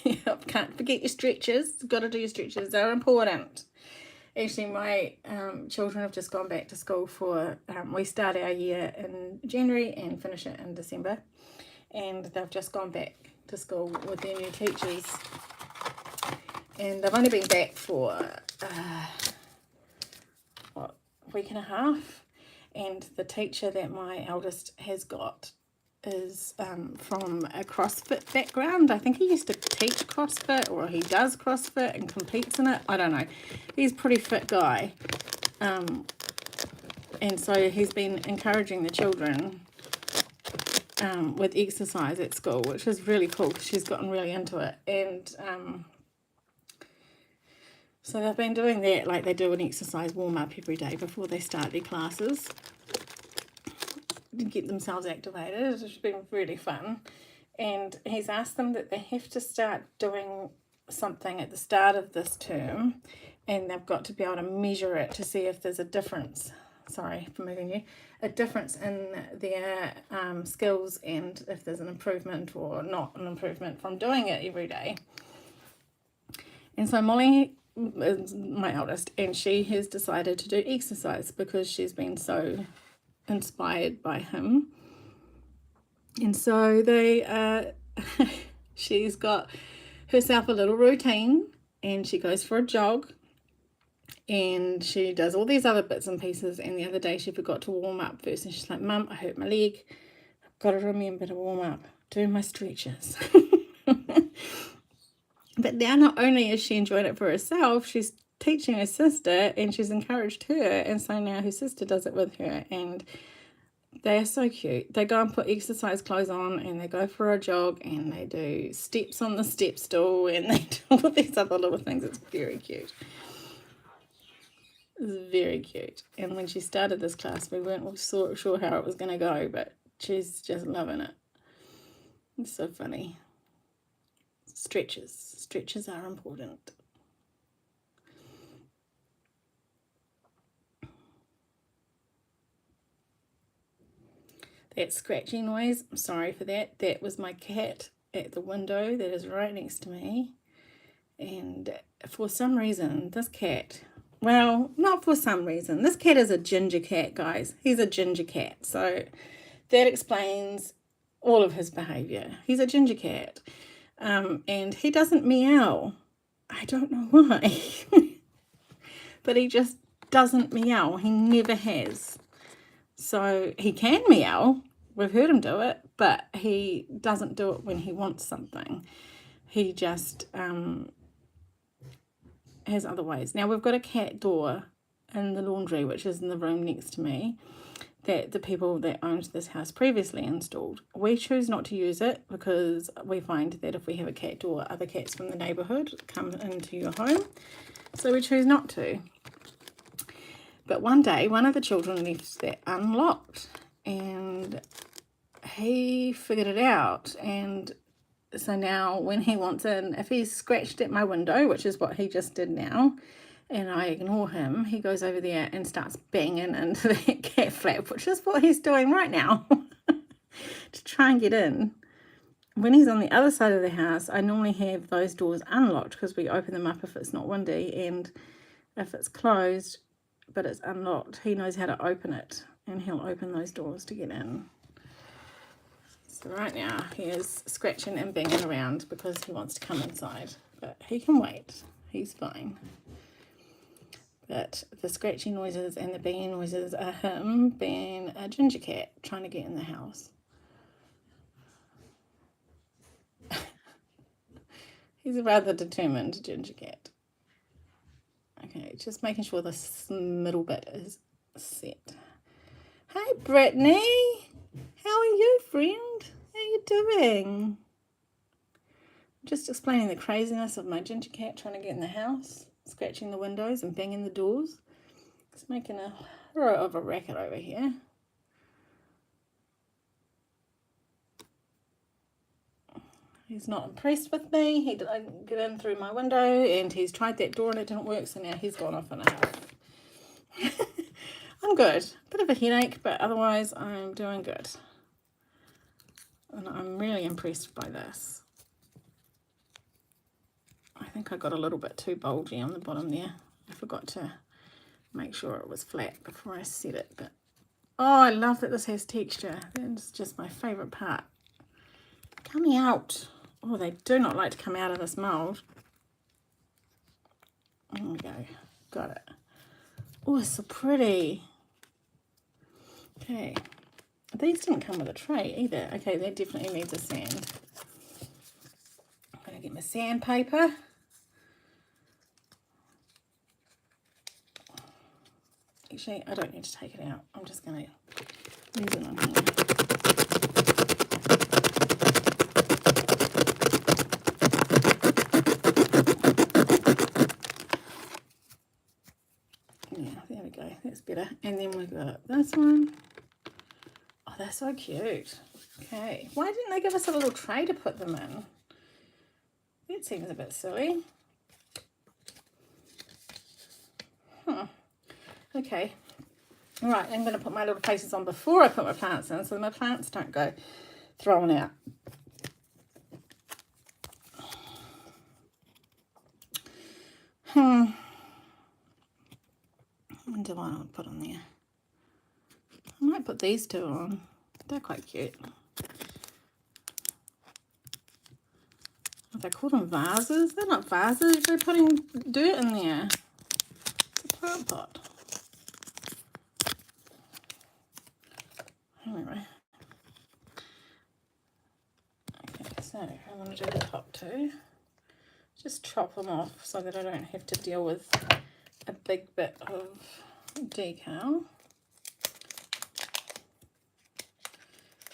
Yep, can't forget your stretches. Got to do your stretches. They're important. Actually, my children have just gone back to school for, we start our year in January and finish it in December. And they've just gone back to school with their new teachers. And they've only been back for, what, a week and a half. And the teacher that my eldest has got is from a CrossFit background. I think he used to teach CrossFit, or he does CrossFit and competes in it. I don't know. He's a pretty fit guy. And so he's been encouraging the children with exercise at school, which is really cool because she's gotten really into it. And so they've been doing that, like they do an exercise warm-up every day before they start their classes to get themselves activated. It's been really fun. And he's asked them that they have to start doing something at the start of this term, and they've got to be able to measure it to see if there's a difference. Sorry for moving you. A difference in their skills, and if there's an improvement or not an improvement from doing it every day. And so Molly is my eldest, and she has decided to do exercise because she's been so inspired by him. And so they she's got herself a little routine, and she goes for a jog, and she does all these other bits and pieces. And the other day she forgot to warm up first, and she's like, Mum, I hurt my leg, I've got to remember to warm up, do my stretches. But now not only is she enjoying it for herself, she's teaching her sister, and she's encouraged her, and so now her sister does it with her, and they are so cute. They go and put exercise clothes on, and they go for a jog, and they do steps on the step stool, and they do all these other little things. It's very cute. It's very cute. And when she started this class, we weren't sure how it was going to go, but she's just loving it. It's so funny. Stretches are important. That scratchy noise, I'm sorry for that. That was my cat at the window that is right next to me. And for some reason, this cat, well, not for some reason, this cat is a ginger cat, guys. He's a ginger cat. So that explains all of his behavior. He's a ginger cat. And he doesn't meow. I don't know why. But he just doesn't meow. He never has. So he can meow. We've heard him do it, but he doesn't do it when he wants something. He just has other ways. Now we've got a cat door in the laundry, which is in the room next to me, that the people that owned this house previously installed. We choose not to use it because we find that if we have a cat door, other cats from the neighbourhood come into your home. So we choose not to. But one day, one of the children left that unlocked, and he figured it out. And so now when he wants in, if he's scratched at my window, which is what he just did now, and I ignore him, he goes over there and starts banging into that cat flap, which is what he's doing right now to try and get in. When he's on the other side of the house, I normally have those doors unlocked because we open them up if it's not windy, and if it's closed but it's unlocked, he knows how to open it, and he'll open those doors to get in. So right now he is scratching and banging around because he wants to come inside, but he can wait, he's fine. But the scratchy noises and the banging noises are him being a ginger cat trying to get in the house. He's a rather determined ginger cat. Okay, just making sure this middle bit is set. Hi, Brittany. How are you, friend? How are you doing? Just explaining the craziness of my ginger cat trying to get in the house, scratching the windows and banging the doors. It's making a horror of a racket over here. He's not impressed with me. He didn't get in through my window, and he's tried that door and it didn't work, so now he's gone off in a huff. I'm good. Bit of a headache, but otherwise I'm doing good. And I'm really impressed by this. I think I got a little bit too bulgy on the bottom there. I forgot to make sure it was flat before I set it. But oh, I love that this has texture. That's just my favourite part. Coming out. Oh, they do not like to come out of this mould. There we go. Got it. Oh, it's so pretty. Okay. These didn't come with a tray either. Okay, that definitely needs a sand. I'm going to get my sandpaper. Actually, I don't need to take it out. I'm just going to leave it on here. Yeah, there we go. That's better. And then we've got this one. Oh, they're so cute. Okay. Why didn't they give us a little tray to put them in? That seems a bit silly. Okay. All right, I'm going to put my little faces on before I put my plants in so my plants don't go thrown out. What do I want to put on there? I might put these two on. They're quite cute. They call them vases. They're not vases. They're putting dirt in there. It's a plant pot. Anyway. Okay, so I want to do the top two. Just chop them off so that I don't have to deal with a big bit of decal.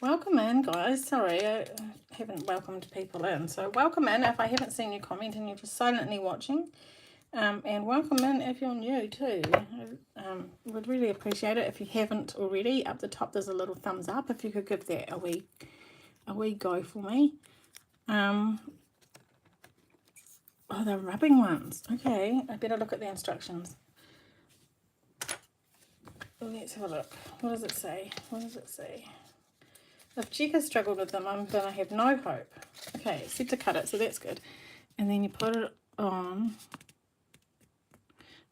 Welcome in, guys. Sorry, I haven't welcomed people in. So welcome in if I haven't seen you comment and you're just silently watching. And welcome in if you're new too. I would really appreciate it if you haven't already. Up the top there's a little thumbs up. If you could give that a wee go for me. Oh, they're rubbing ones. Okay, I better look at the instructions. Let's have a look. What does it say? What does it say? If Chica struggled with them, I'm going to have no hope. Okay, set to cut it, so that's good. And then you put it on.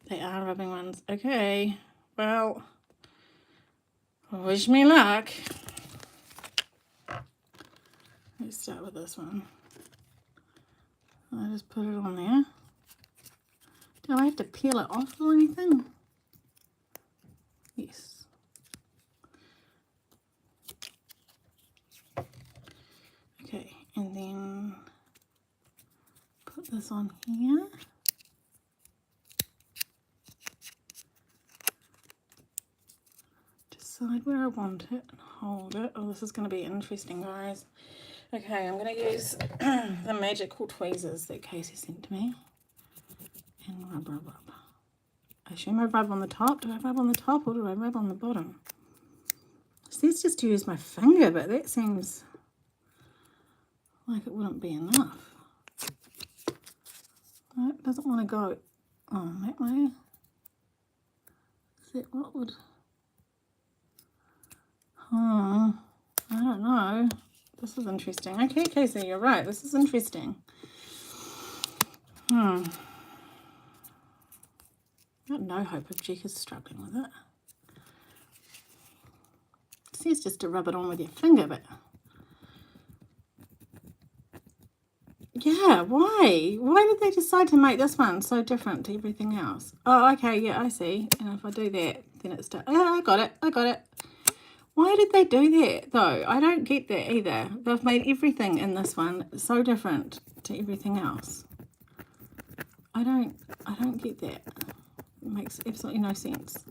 They are rubbing ones. Okay, well, wish me luck. Let's start with this one. I just put it on there. Do I have to peel it off or anything? Yes. Okay, and then put this on here. Just side where I want it and hold it. Oh, this is going to be interesting, guys. Okay, I'm going to use the magical tweezers that Casey sent to me. And rub, rub, rub. I assume I rub on the top. Do I rub on the top or do I rub on the bottom? It says just to use my finger, but that seems like it wouldn't be enough. No, it doesn't want to go on that way. Is that what would... I don't know. This is interesting. Okay, Casey, you're right. This is interesting. Got no hope of Jika's struggling with it. It says just to rub it on with your finger, but... Yeah, why? Why did they decide to make this one so different to everything else? Oh, okay, yeah, I see. And if I do that, then it's... Oh, I got it. I got it. Why did they do that, though? I don't get that either. They've made everything in this one so different to everything else. I don't get that. It makes absolutely no sense.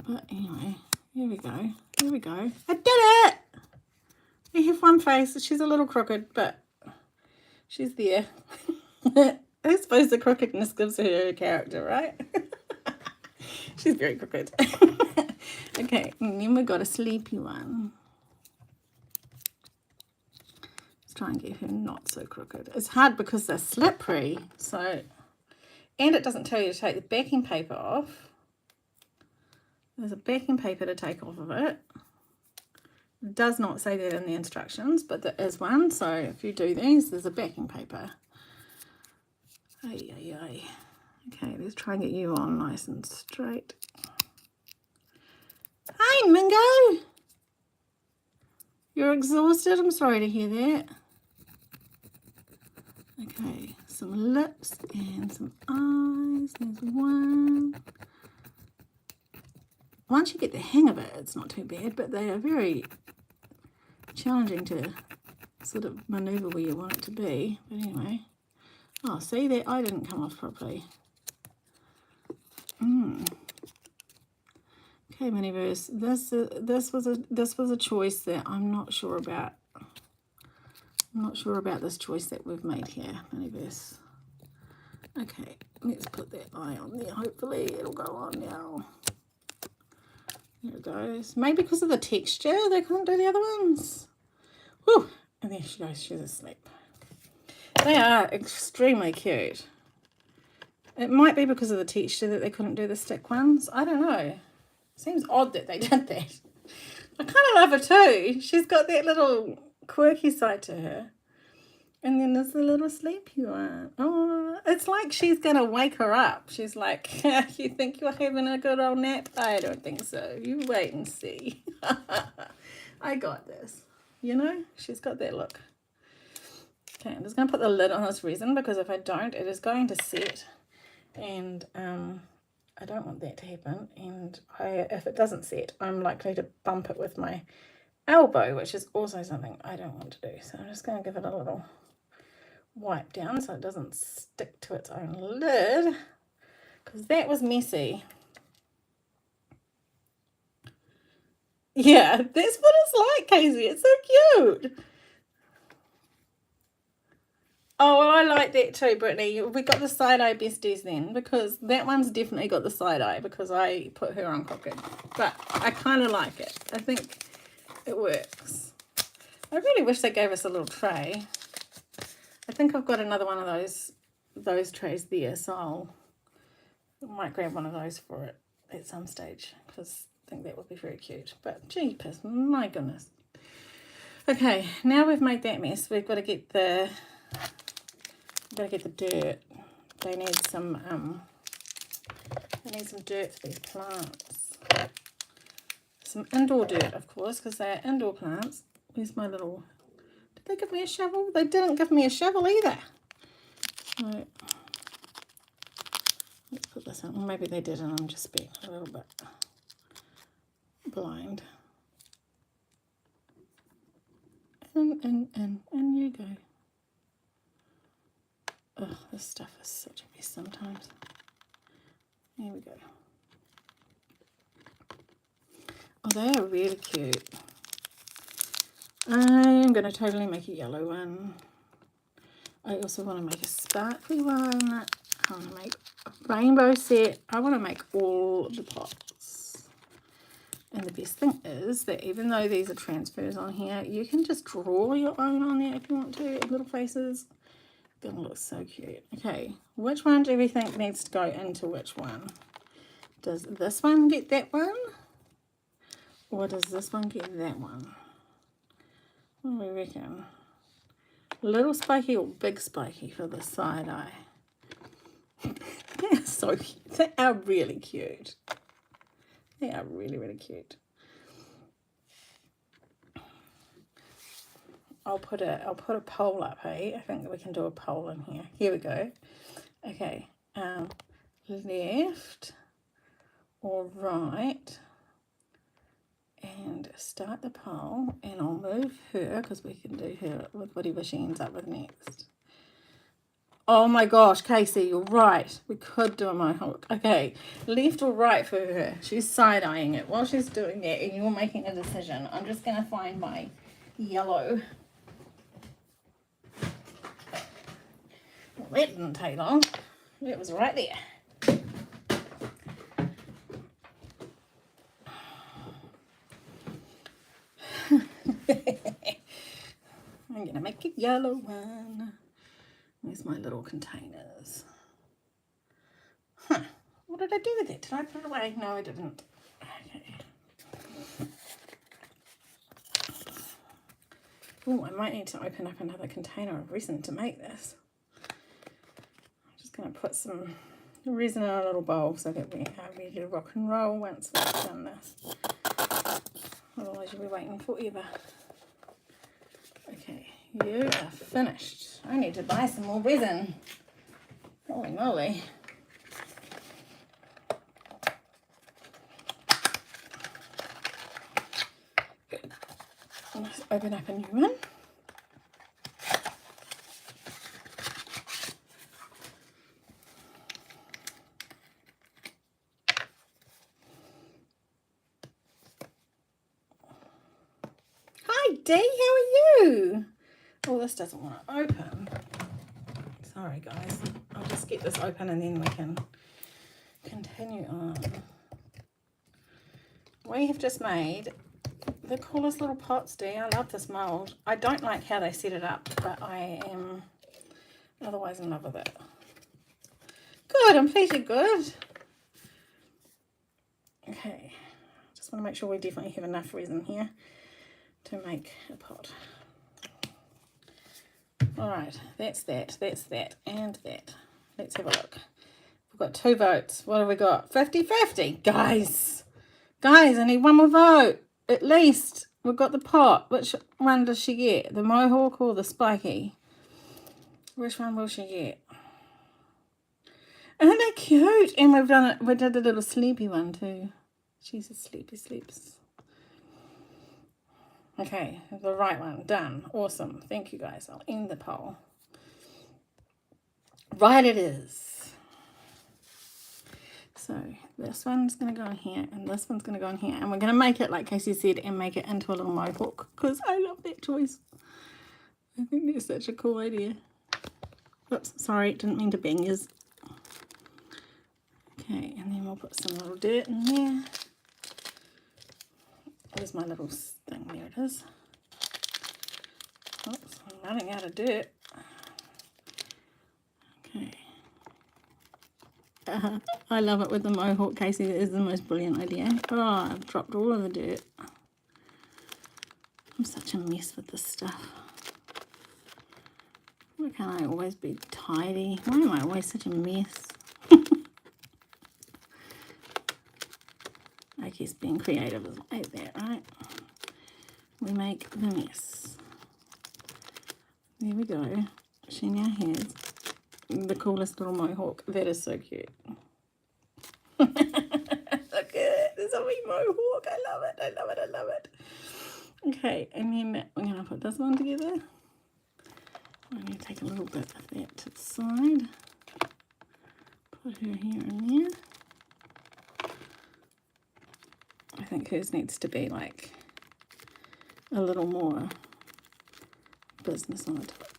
But anyway, here we go. Here we go. I did it! I have one face. She's a little crooked, but she's there. I suppose the crookedness gives her a character, right? She's very crooked. Okay, and then we got a sleepy one. Let's try and get her not so crooked. It's hard because they're slippery, so... And it doesn't tell you to take the backing paper off. There's a backing paper to take off of it. It does not say that in the instructions, but there is one, so if you do these, there's a backing paper. Ay, ay, ay. Okay, let's try and get you on nice and straight. Hi, Mingo! You're exhausted? I'm sorry to hear that. Okay, some lips and some eyes. There's one. Once you get the hang of it, it's not too bad, but they are very challenging to sort of maneuver where you want it to be. But anyway. Oh, see, that eye didn't come off properly. Okay, Miniverse. This was a choice that I'm not sure about. I'm not sure about this choice that we've made here, Miniverse. Okay, let's put that eye on there. Hopefully it'll go on now. There it goes. Maybe because of the texture, they couldn't do the other ones. Whew! And there she goes. She's asleep. They are extremely cute. It might be because of the texture that they couldn't do the stick ones. I don't know. Seems odd that they did that. I kind of love her too. She's got that little quirky side to her. And then there's the little sleepy one. Oh, it's like she's going to wake her up. She's like, you think you're having a good old nap? I don't think so. You wait and see. I got this. You know, she's got that look. Okay, I'm just going to put the lid on this resin because if I don't, it is going to set. And I don't want that to happen. And if it doesn't set, I'm likely to bump it with my elbow, which is also something I don't want to do. So I'm just going to give it a little wipe down so it doesn't stick to its own lid, because that was messy. Yeah, that's what it's like, Casey. It's so cute. Oh, well, I like that too, Brittany. We got the side-eye besties then, because that one's definitely got the side-eye because I put her on crooked. But I kind of like it. I think it works. I really wish they gave us a little tray. I think I've got another one of those trays there, so I might grab one of those for it at some stage because I think that would be very cute. But jeepers, my goodness. Okay, now we've made that mess, we've got to get the dirt. They need some dirt for these plants. Some indoor dirt, of course, because they are indoor plants. Where's my little... Did they give me a shovel? They didn't give me a shovel either. So, let's put this in. Well, maybe they did and I'm just being a little bit blind. In you go. Ugh, this stuff is such a mess sometimes. Here we go. Oh, they are really cute. I'm going to totally make a yellow one. I also want to make a sparkly one. I want to make a rainbow set. I want to make all the pots. And the best thing is that even though these are transfers on here, you can just draw your own on there if you want to, little faces. Gonna look so cute. Okay, which one do we think needs to go into which one? Does this one get that one? Or does this one get that one? What do we reckon? Little spiky or big spiky for the side eye? They're so cute. They are really cute. They are really, really cute. I'll put a poll up, hey? I think we can do a poll in here. Here we go. Okay. Left or right, and start the poll, and I'll move her because we can do her with whatever she ends up with next. Oh my gosh, Casey, you're right. We could do a mohawk. Okay, left or right for her? She's side-eyeing it while she's doing that, and you're making a decision. I'm just going to find my yellow. Well, that didn't take long. It was right there. I'm going to make a yellow one. Where's my little containers? Huh. What did I do with it? Did I put it away? No, I didn't. Okay. Oh, I might need to open up another container of resin to make this. I'm just going to put some resin in a little bowl so that we are ready to rock and roll once we've done this. Otherwise you'll be waiting forever. Okay, you are finished. I need to buy some more resin. Holy moly. Good. Let's open up a new one. Hi Dee, how are you? Oh, this doesn't want to open. Sorry guys, I'll just get this open and then we can continue on. We have just made the coolest little pots, Dee. I love this mould. I don't like how they set it up, but I am otherwise in love with it. Good, I'm feeling good. Okay, just want to make sure we definitely have enough resin here to make a pot. All right, that's that, and that. Let's have a look. We've got 2 votes. What have we got? 50-50. Guys, I need one more vote. At least. We've got the pot. Which one does she get? The mohawk or the spiky? Which one will she get? Aren't they cute? And we've done it. We did the little sleepy one too. She's a sleepy sleeps. Okay, the right one. Done. Awesome. Thank you guys. I'll end the poll. Right it is. So this one's going to go in here and this one's going to go in here. And we're going to make it, like Casey said, and make it into a little mohawk because I love that choice. I think that's such a cool idea. Oops, sorry, didn't mean to bang yours. Okay, and then we'll put some little dirt in there. There's my little thing, there it is. Oops, I'm running out of dirt. Okay. I love it with the mohawk, Casey. That is the most brilliant idea. Oh, I've dropped all of the dirt. I'm such a mess with this stuff. Why can't I always be tidy? Why am I always such a mess? I guess being creative is like that, right? We make the mess. There we go. She now has the coolest little mohawk. That is so cute. Look at it. There's a wee mohawk. I love it. I love it. I love it. Okay, and then we're going to put this one together. I'm going to take a little bit of that to the side. Put her here and there. I think hers needs to be like a little more business on the top.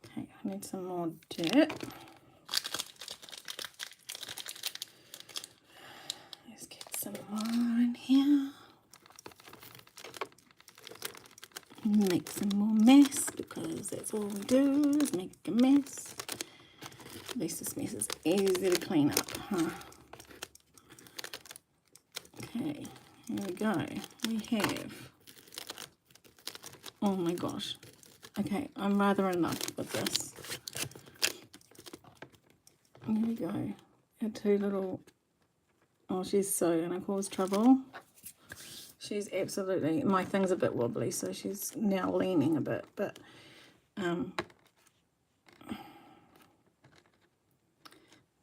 Okay, I need some more dirt. Let's get some more in here. Make some more mess, because that's all we do is make a mess. At least this mess is easy to clean up, huh? Okay, here we go. We have, oh my gosh. Okay, I'm rather in love with this. Here we go. Our two little, oh, she's so gonna cause trouble. She's absolutely, my thing's a bit wobbly, so she's now leaning a bit, but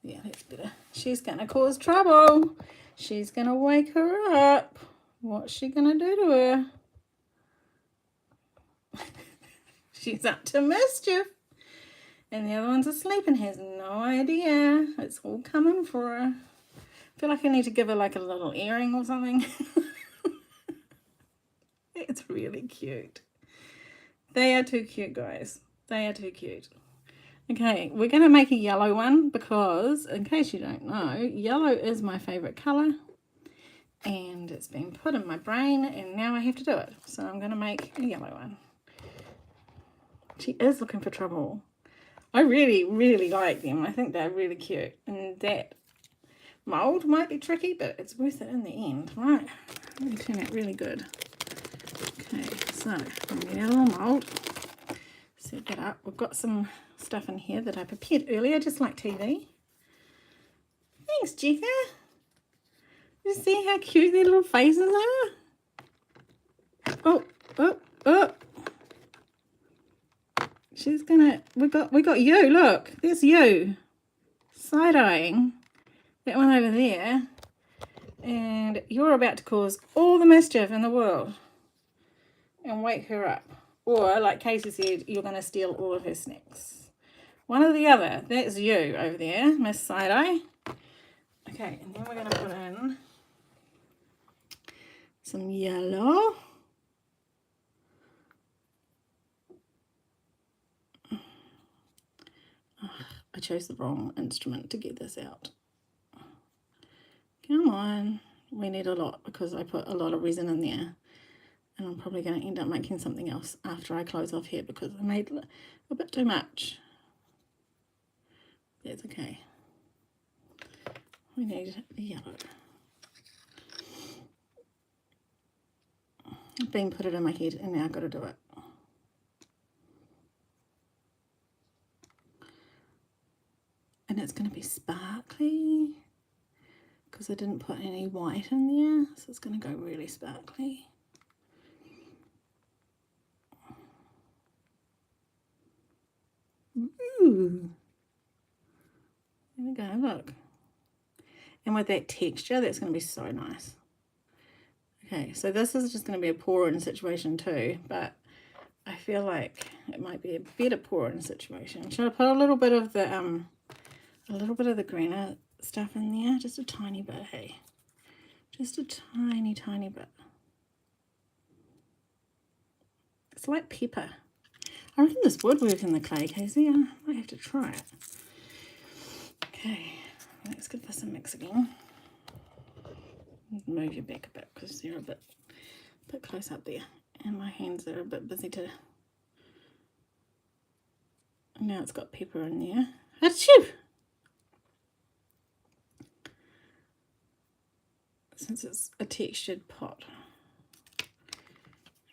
yeah, that's better. She's gonna cause trouble. She's gonna wake her up. What's she gonna do to her? She's up to mischief. And the other one's asleep and has no idea. It's all coming for her. I feel like I need to give her like a little earring or something. It's really cute. They are too cute, guys. They are too cute. Okay, we're going to make a yellow one because, in case you don't know, yellow is my favourite colour. And it's been put in my brain and now I have to do it. So I'm going to make a yellow one. She is looking for trouble. I really, really like them. I think they're really cute. And that mould might be tricky, but it's worth it in the end, right? It'll turn out really good. Okay, so I'm going to get a little mould. Set that up. We've got some stuff in here that I prepared earlier, just like TV. Thanks, Jessica. You see how cute their little faces are? Oh, oh, oh. She's gonna, we got you, look, there's you. Side-eyeing that one over there. And you're about to cause all the mischief in the world. And wake her up. Or, like Casey said, you're going to steal all of her snacks. One or the other. That's you over there, Miss Side-Eye. Okay, and then we're going to put in some yellow. I chose the wrong instrument to get this out. Come on. We need a lot because I put a lot of resin in there. And I'm probably going to end up making something else after I close off here because I made a bit too much. That's okay. We need the yellow. I've been put it in my head and now I've got to do it. And it's going to be sparkly because I didn't put any white in there. So it's going to go really sparkly. Ooh. There we go, look. And with that texture, that's going to be so nice. Okay, so this is just going to be a pour-in situation too, but I feel like it might be a better pour-in situation. Should I put a little bit of the greener stuff in there? Just a tiny bit, hey? Just a tiny, tiny bit. It's like pepper. I reckon this would work in the clay, Casey. I might have to try it. Okay, let's give this a mix again. Move your back a bit because you're a bit close up there. And my hands are a bit busy to... Now it's got pepper in there. Achoo! Since it's a textured pot.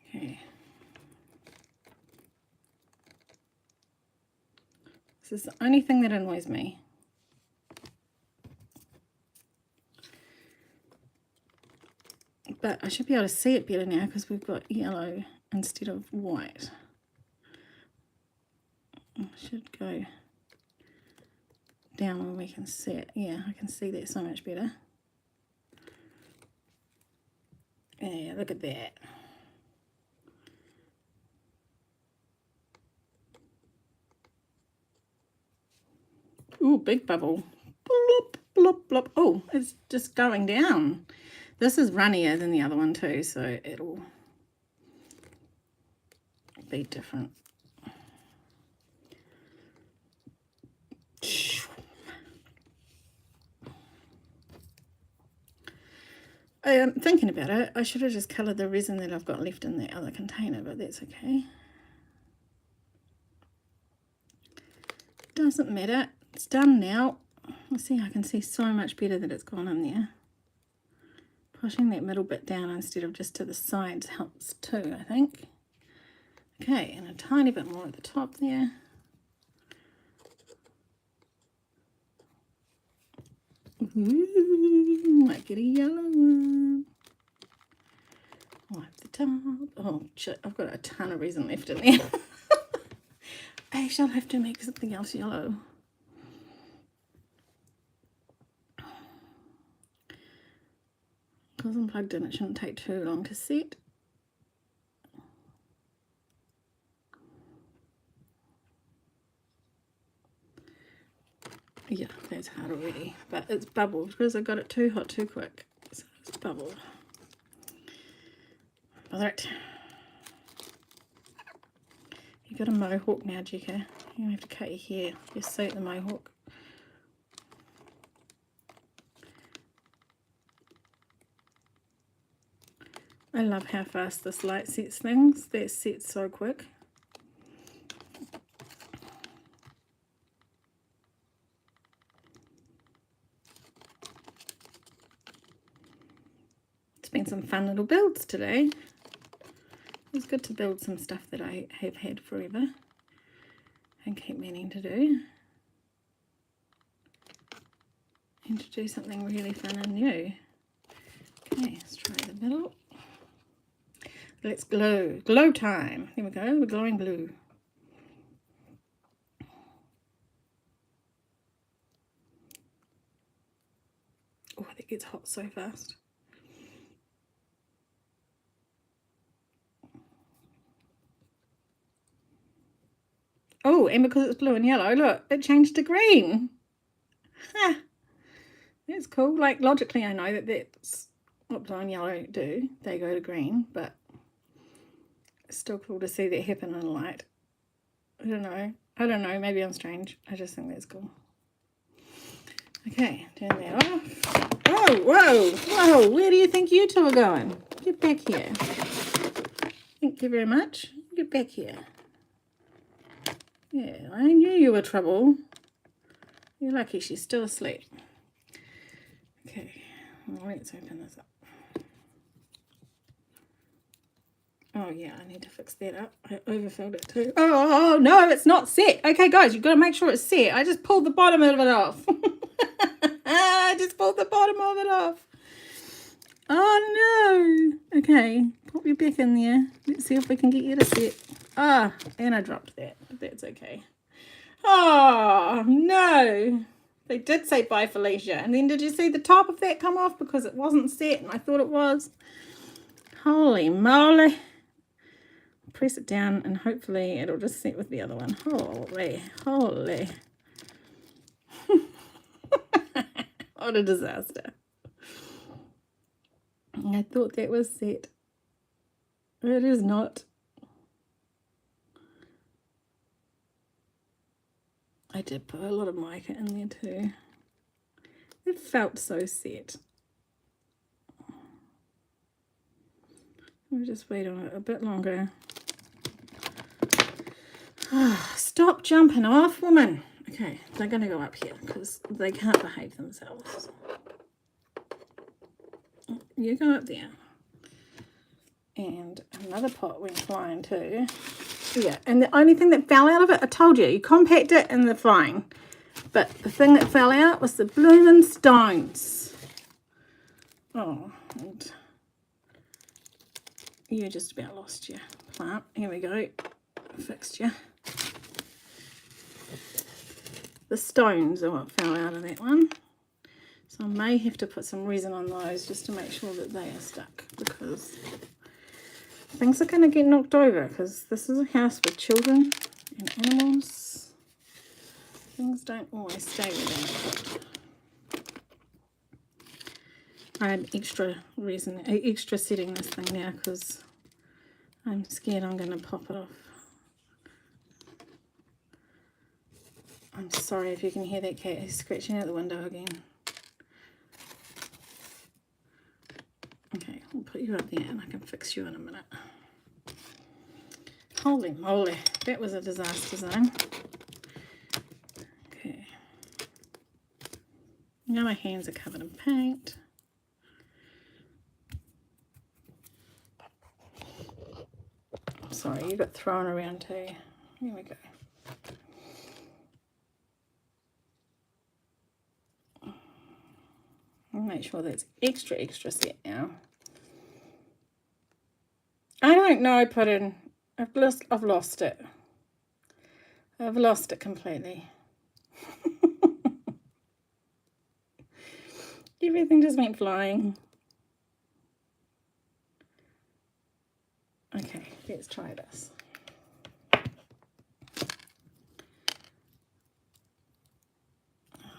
Okay. This is the only thing that annoys me. But I should be able to see it better now because we've got yellow instead of white. I should go down where we can see it. Yeah, I can see that so much better. Yeah, look at that. Ooh, big bubble. Bloop. Blop, blop. Oh, it's just going down. This is runnier than the other one too, so it'll be different. Thinking about it, I should have just coloured the resin that I've got left in that other container, but that's okay. Doesn't matter. It's done now. See, I can see so much better that it's gone in there. Pushing that middle bit down instead of just to the sides helps too, I think. Okay, and a tiny bit more at the top there. Ooh, might get a yellow one. Wipe the top. Oh shit, I've got a ton of resin left in there. I shall have to make something else yellow. Because I'm plugged in, it shouldn't take too long to set. Yeah, that's hard already, but it's bubbled because I got it too hot too quick, so it's bubbled. Bother it. You got a mohawk now, Jekka. You have to cut your hair. Just suit the mohawk. I love how fast this light sets things. That sets so quick. It's been some fun little builds today. It's good to build some stuff that I have had forever and keep meaning to do. And to do something really fun and new. Okay, let's try the middle. Let's glow. Glow time. Here we go. We're glowing blue. Oh, that gets hot so fast. Oh, and because it's blue and yellow, look, it changed to green. Ha! That's cool. Like, logically, I know that that's what blue and yellow do. They go to green, but it's still cool to see that happen in light. I don't know. Maybe I'm strange. I just think that's cool. Okay, turn that off. Oh, whoa, whoa. Where do you think you two are going? Get back here. Thank you very much. Get back here. Yeah, I knew you were trouble. You're lucky she's still asleep. Okay, well, let's open this up. Oh yeah, I need to fix that up. I overfilled it too. Oh no, it's not set. Okay guys, you've got to make sure it's set. I just pulled the bottom of it off. I just pulled the bottom of it off. Oh no. Okay, pop your back in there. Let's see if we can get you to set. Ah, and I dropped that, but that's okay. Oh no. They did say bye Felicia. And then did you see the top of that come off because it wasn't set and I thought it was? Holy moly. Press it down and hopefully it'll just set with the other one. Holy. What a disaster. I thought that was set. It is not. I did put a lot of mica in there too. It felt so set. We'll just wait on it a bit longer. Stop jumping off, woman. Okay, they're going to go up here because they can't behave themselves. You go up there. And another pot went flying too. Yeah, and the only thing that fell out of it, I told you compact it and they're fine. But the thing that fell out was the blooming stones. Oh, and you just about lost your plant. Here we go. Fixed you. The stones are what fell out of that one. So I may have to put some resin on those just to make sure that they are stuck because things are going to get knocked over because this is a house with children and animals. Things don't always stay where they are. I'm extra setting this thing now because I'm scared I'm going to pop it off. I'm sorry if you can hear that cat. He's scratching out the window again. Okay, I'll put you up there and I can fix you in a minute. Holy moly, that was a disaster zone. Okay. Now my hands are covered in paint. Sorry, you got thrown around too. Here we go. I'll make sure that's extra set now. I don't know, Puddin'. I've lost it. I've lost it completely. Everything just went flying. Okay, let's try this.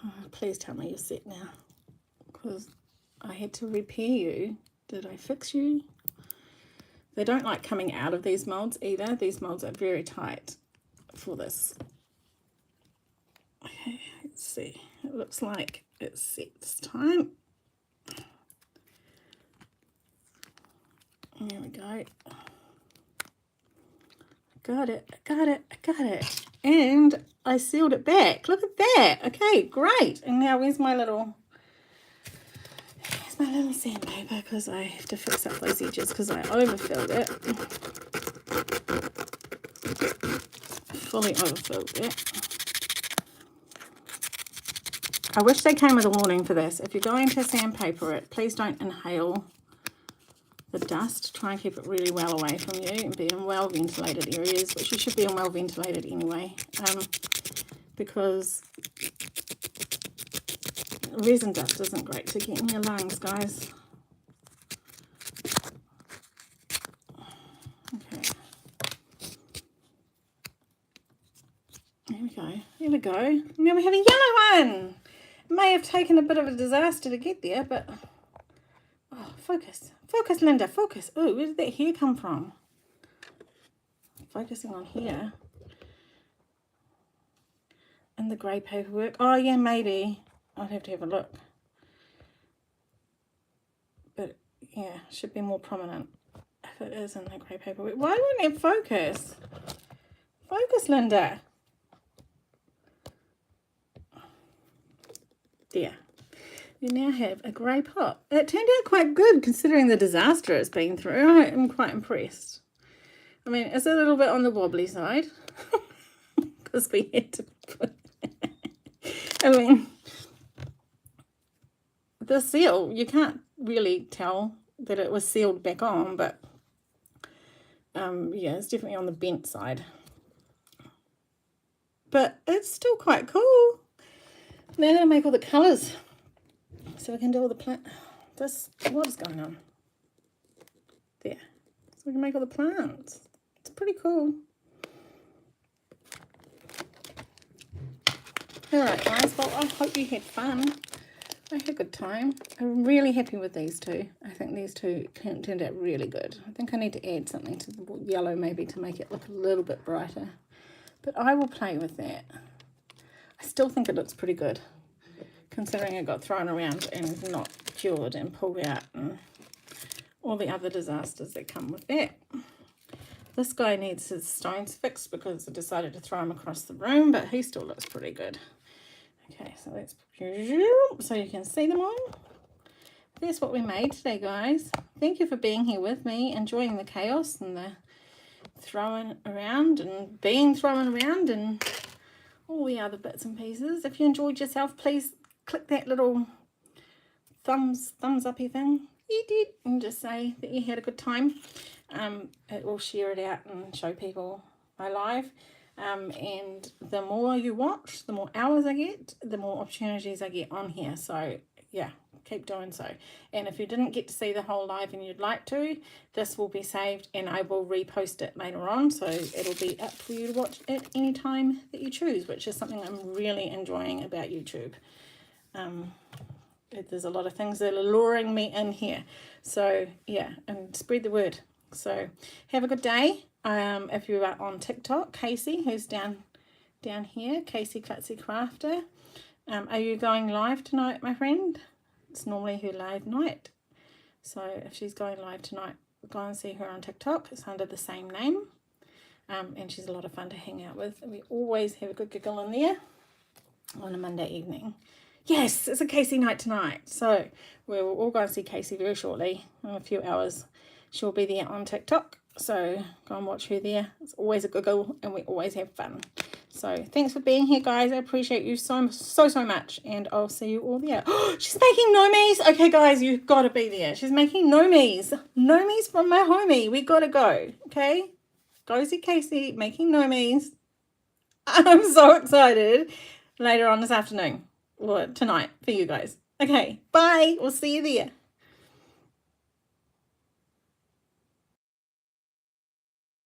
Oh, please tell me you're set now, because I had to repair you. Did I fix you? They don't like coming out of these molds either. These molds are very tight for this. Okay, let's see. It looks like it's set this time. There we go. Got it. And I sealed it back. Look at that. Okay, great. And now where's my little sandpaper, because I have to fix up those edges because I overfilled it. Fully overfilled it. I wish they came with a warning for this. If you're going to sandpaper it, please don't inhale the dust. Try and keep it really well away from you and be in well ventilated areas, which you should be in well ventilated anyway, because resin dust isn't great to get in your lungs, guys. Okay. There we go. Now we have a yellow one. It may have taken a bit of a disaster to get there, but oh, focus, Linda, focus. Oh, where did that hair come from? Focusing on here. And the grey paperwork. Oh yeah, maybe. I'd have to have a look. But yeah, should be more prominent if it is in the grey paperwork. Why won't it focus? Focus, Linda. There. You now have a grey pot. It turned out quite good considering the disaster it's been through. I am quite impressed. I mean, it's a little bit on the wobbly side because we had to put I mean, the seal, you can't really tell that it was sealed back on, but yeah, it's definitely on the bent side. But it's still quite cool. Now I'm going to make all the colours so we can do all the what is going on? There. So we can make all the plants. It's pretty cool. Alright guys, well I hope you had fun. I had a good time. I'm really happy with these two. I think these two turned out really good. I think I need to add something to the yellow maybe to make it look a little bit brighter. But I will play with that. I still think it looks pretty good, considering it got thrown around and not cured and pulled out and all the other disasters that come with that. This guy needs his stones fixed because I decided to throw him across the room, but he still looks pretty good. Okay, so let's so you can see them all. That's what we made today, guys. Thank you for being here with me, enjoying the chaos and the throwing around and being thrown around and all the other bits and pieces. If you enjoyed yourself, please click that little thumbs uppy thing you did and just say that you had a good time. It will share it out and show people my live. And the more you watch, the more hours I get, the more opportunities I get on here. So yeah, keep doing so. And if you didn't get to see the whole live and you'd like to, this will be saved and I will repost it later on, so it'll be up for you to watch at any time that you choose, which is something I'm really enjoying about YouTube. there's a lot of things that are luring me in here. So yeah, and spread the word. So have a good day. If you are on TikTok, Casey, who's down here, Casey Klutzy Crafter. Are you going live tonight, my friend? It's normally her live night. So if she's going live tonight, go and see her on TikTok. It's under the same name. And she's a lot of fun to hang out with. We always have a good giggle in there on a Monday evening. Yes, it's a Casey night tonight. So we'll all go and see Casey very shortly, in a few hours. She'll be there on TikTok. So go and watch her there. It's always a giggle and we always have fun. So thanks for being here, guys. I appreciate you so much. And I'll see you all there. She's making nomies. Okay, guys, you've got to be there. She's making nomies. Nomies from my homie. We got to go. Okay? Go see Casey making nomies. I'm so excited. Later on this afternoon. Or tonight for you guys. Okay, bye. We'll see you there.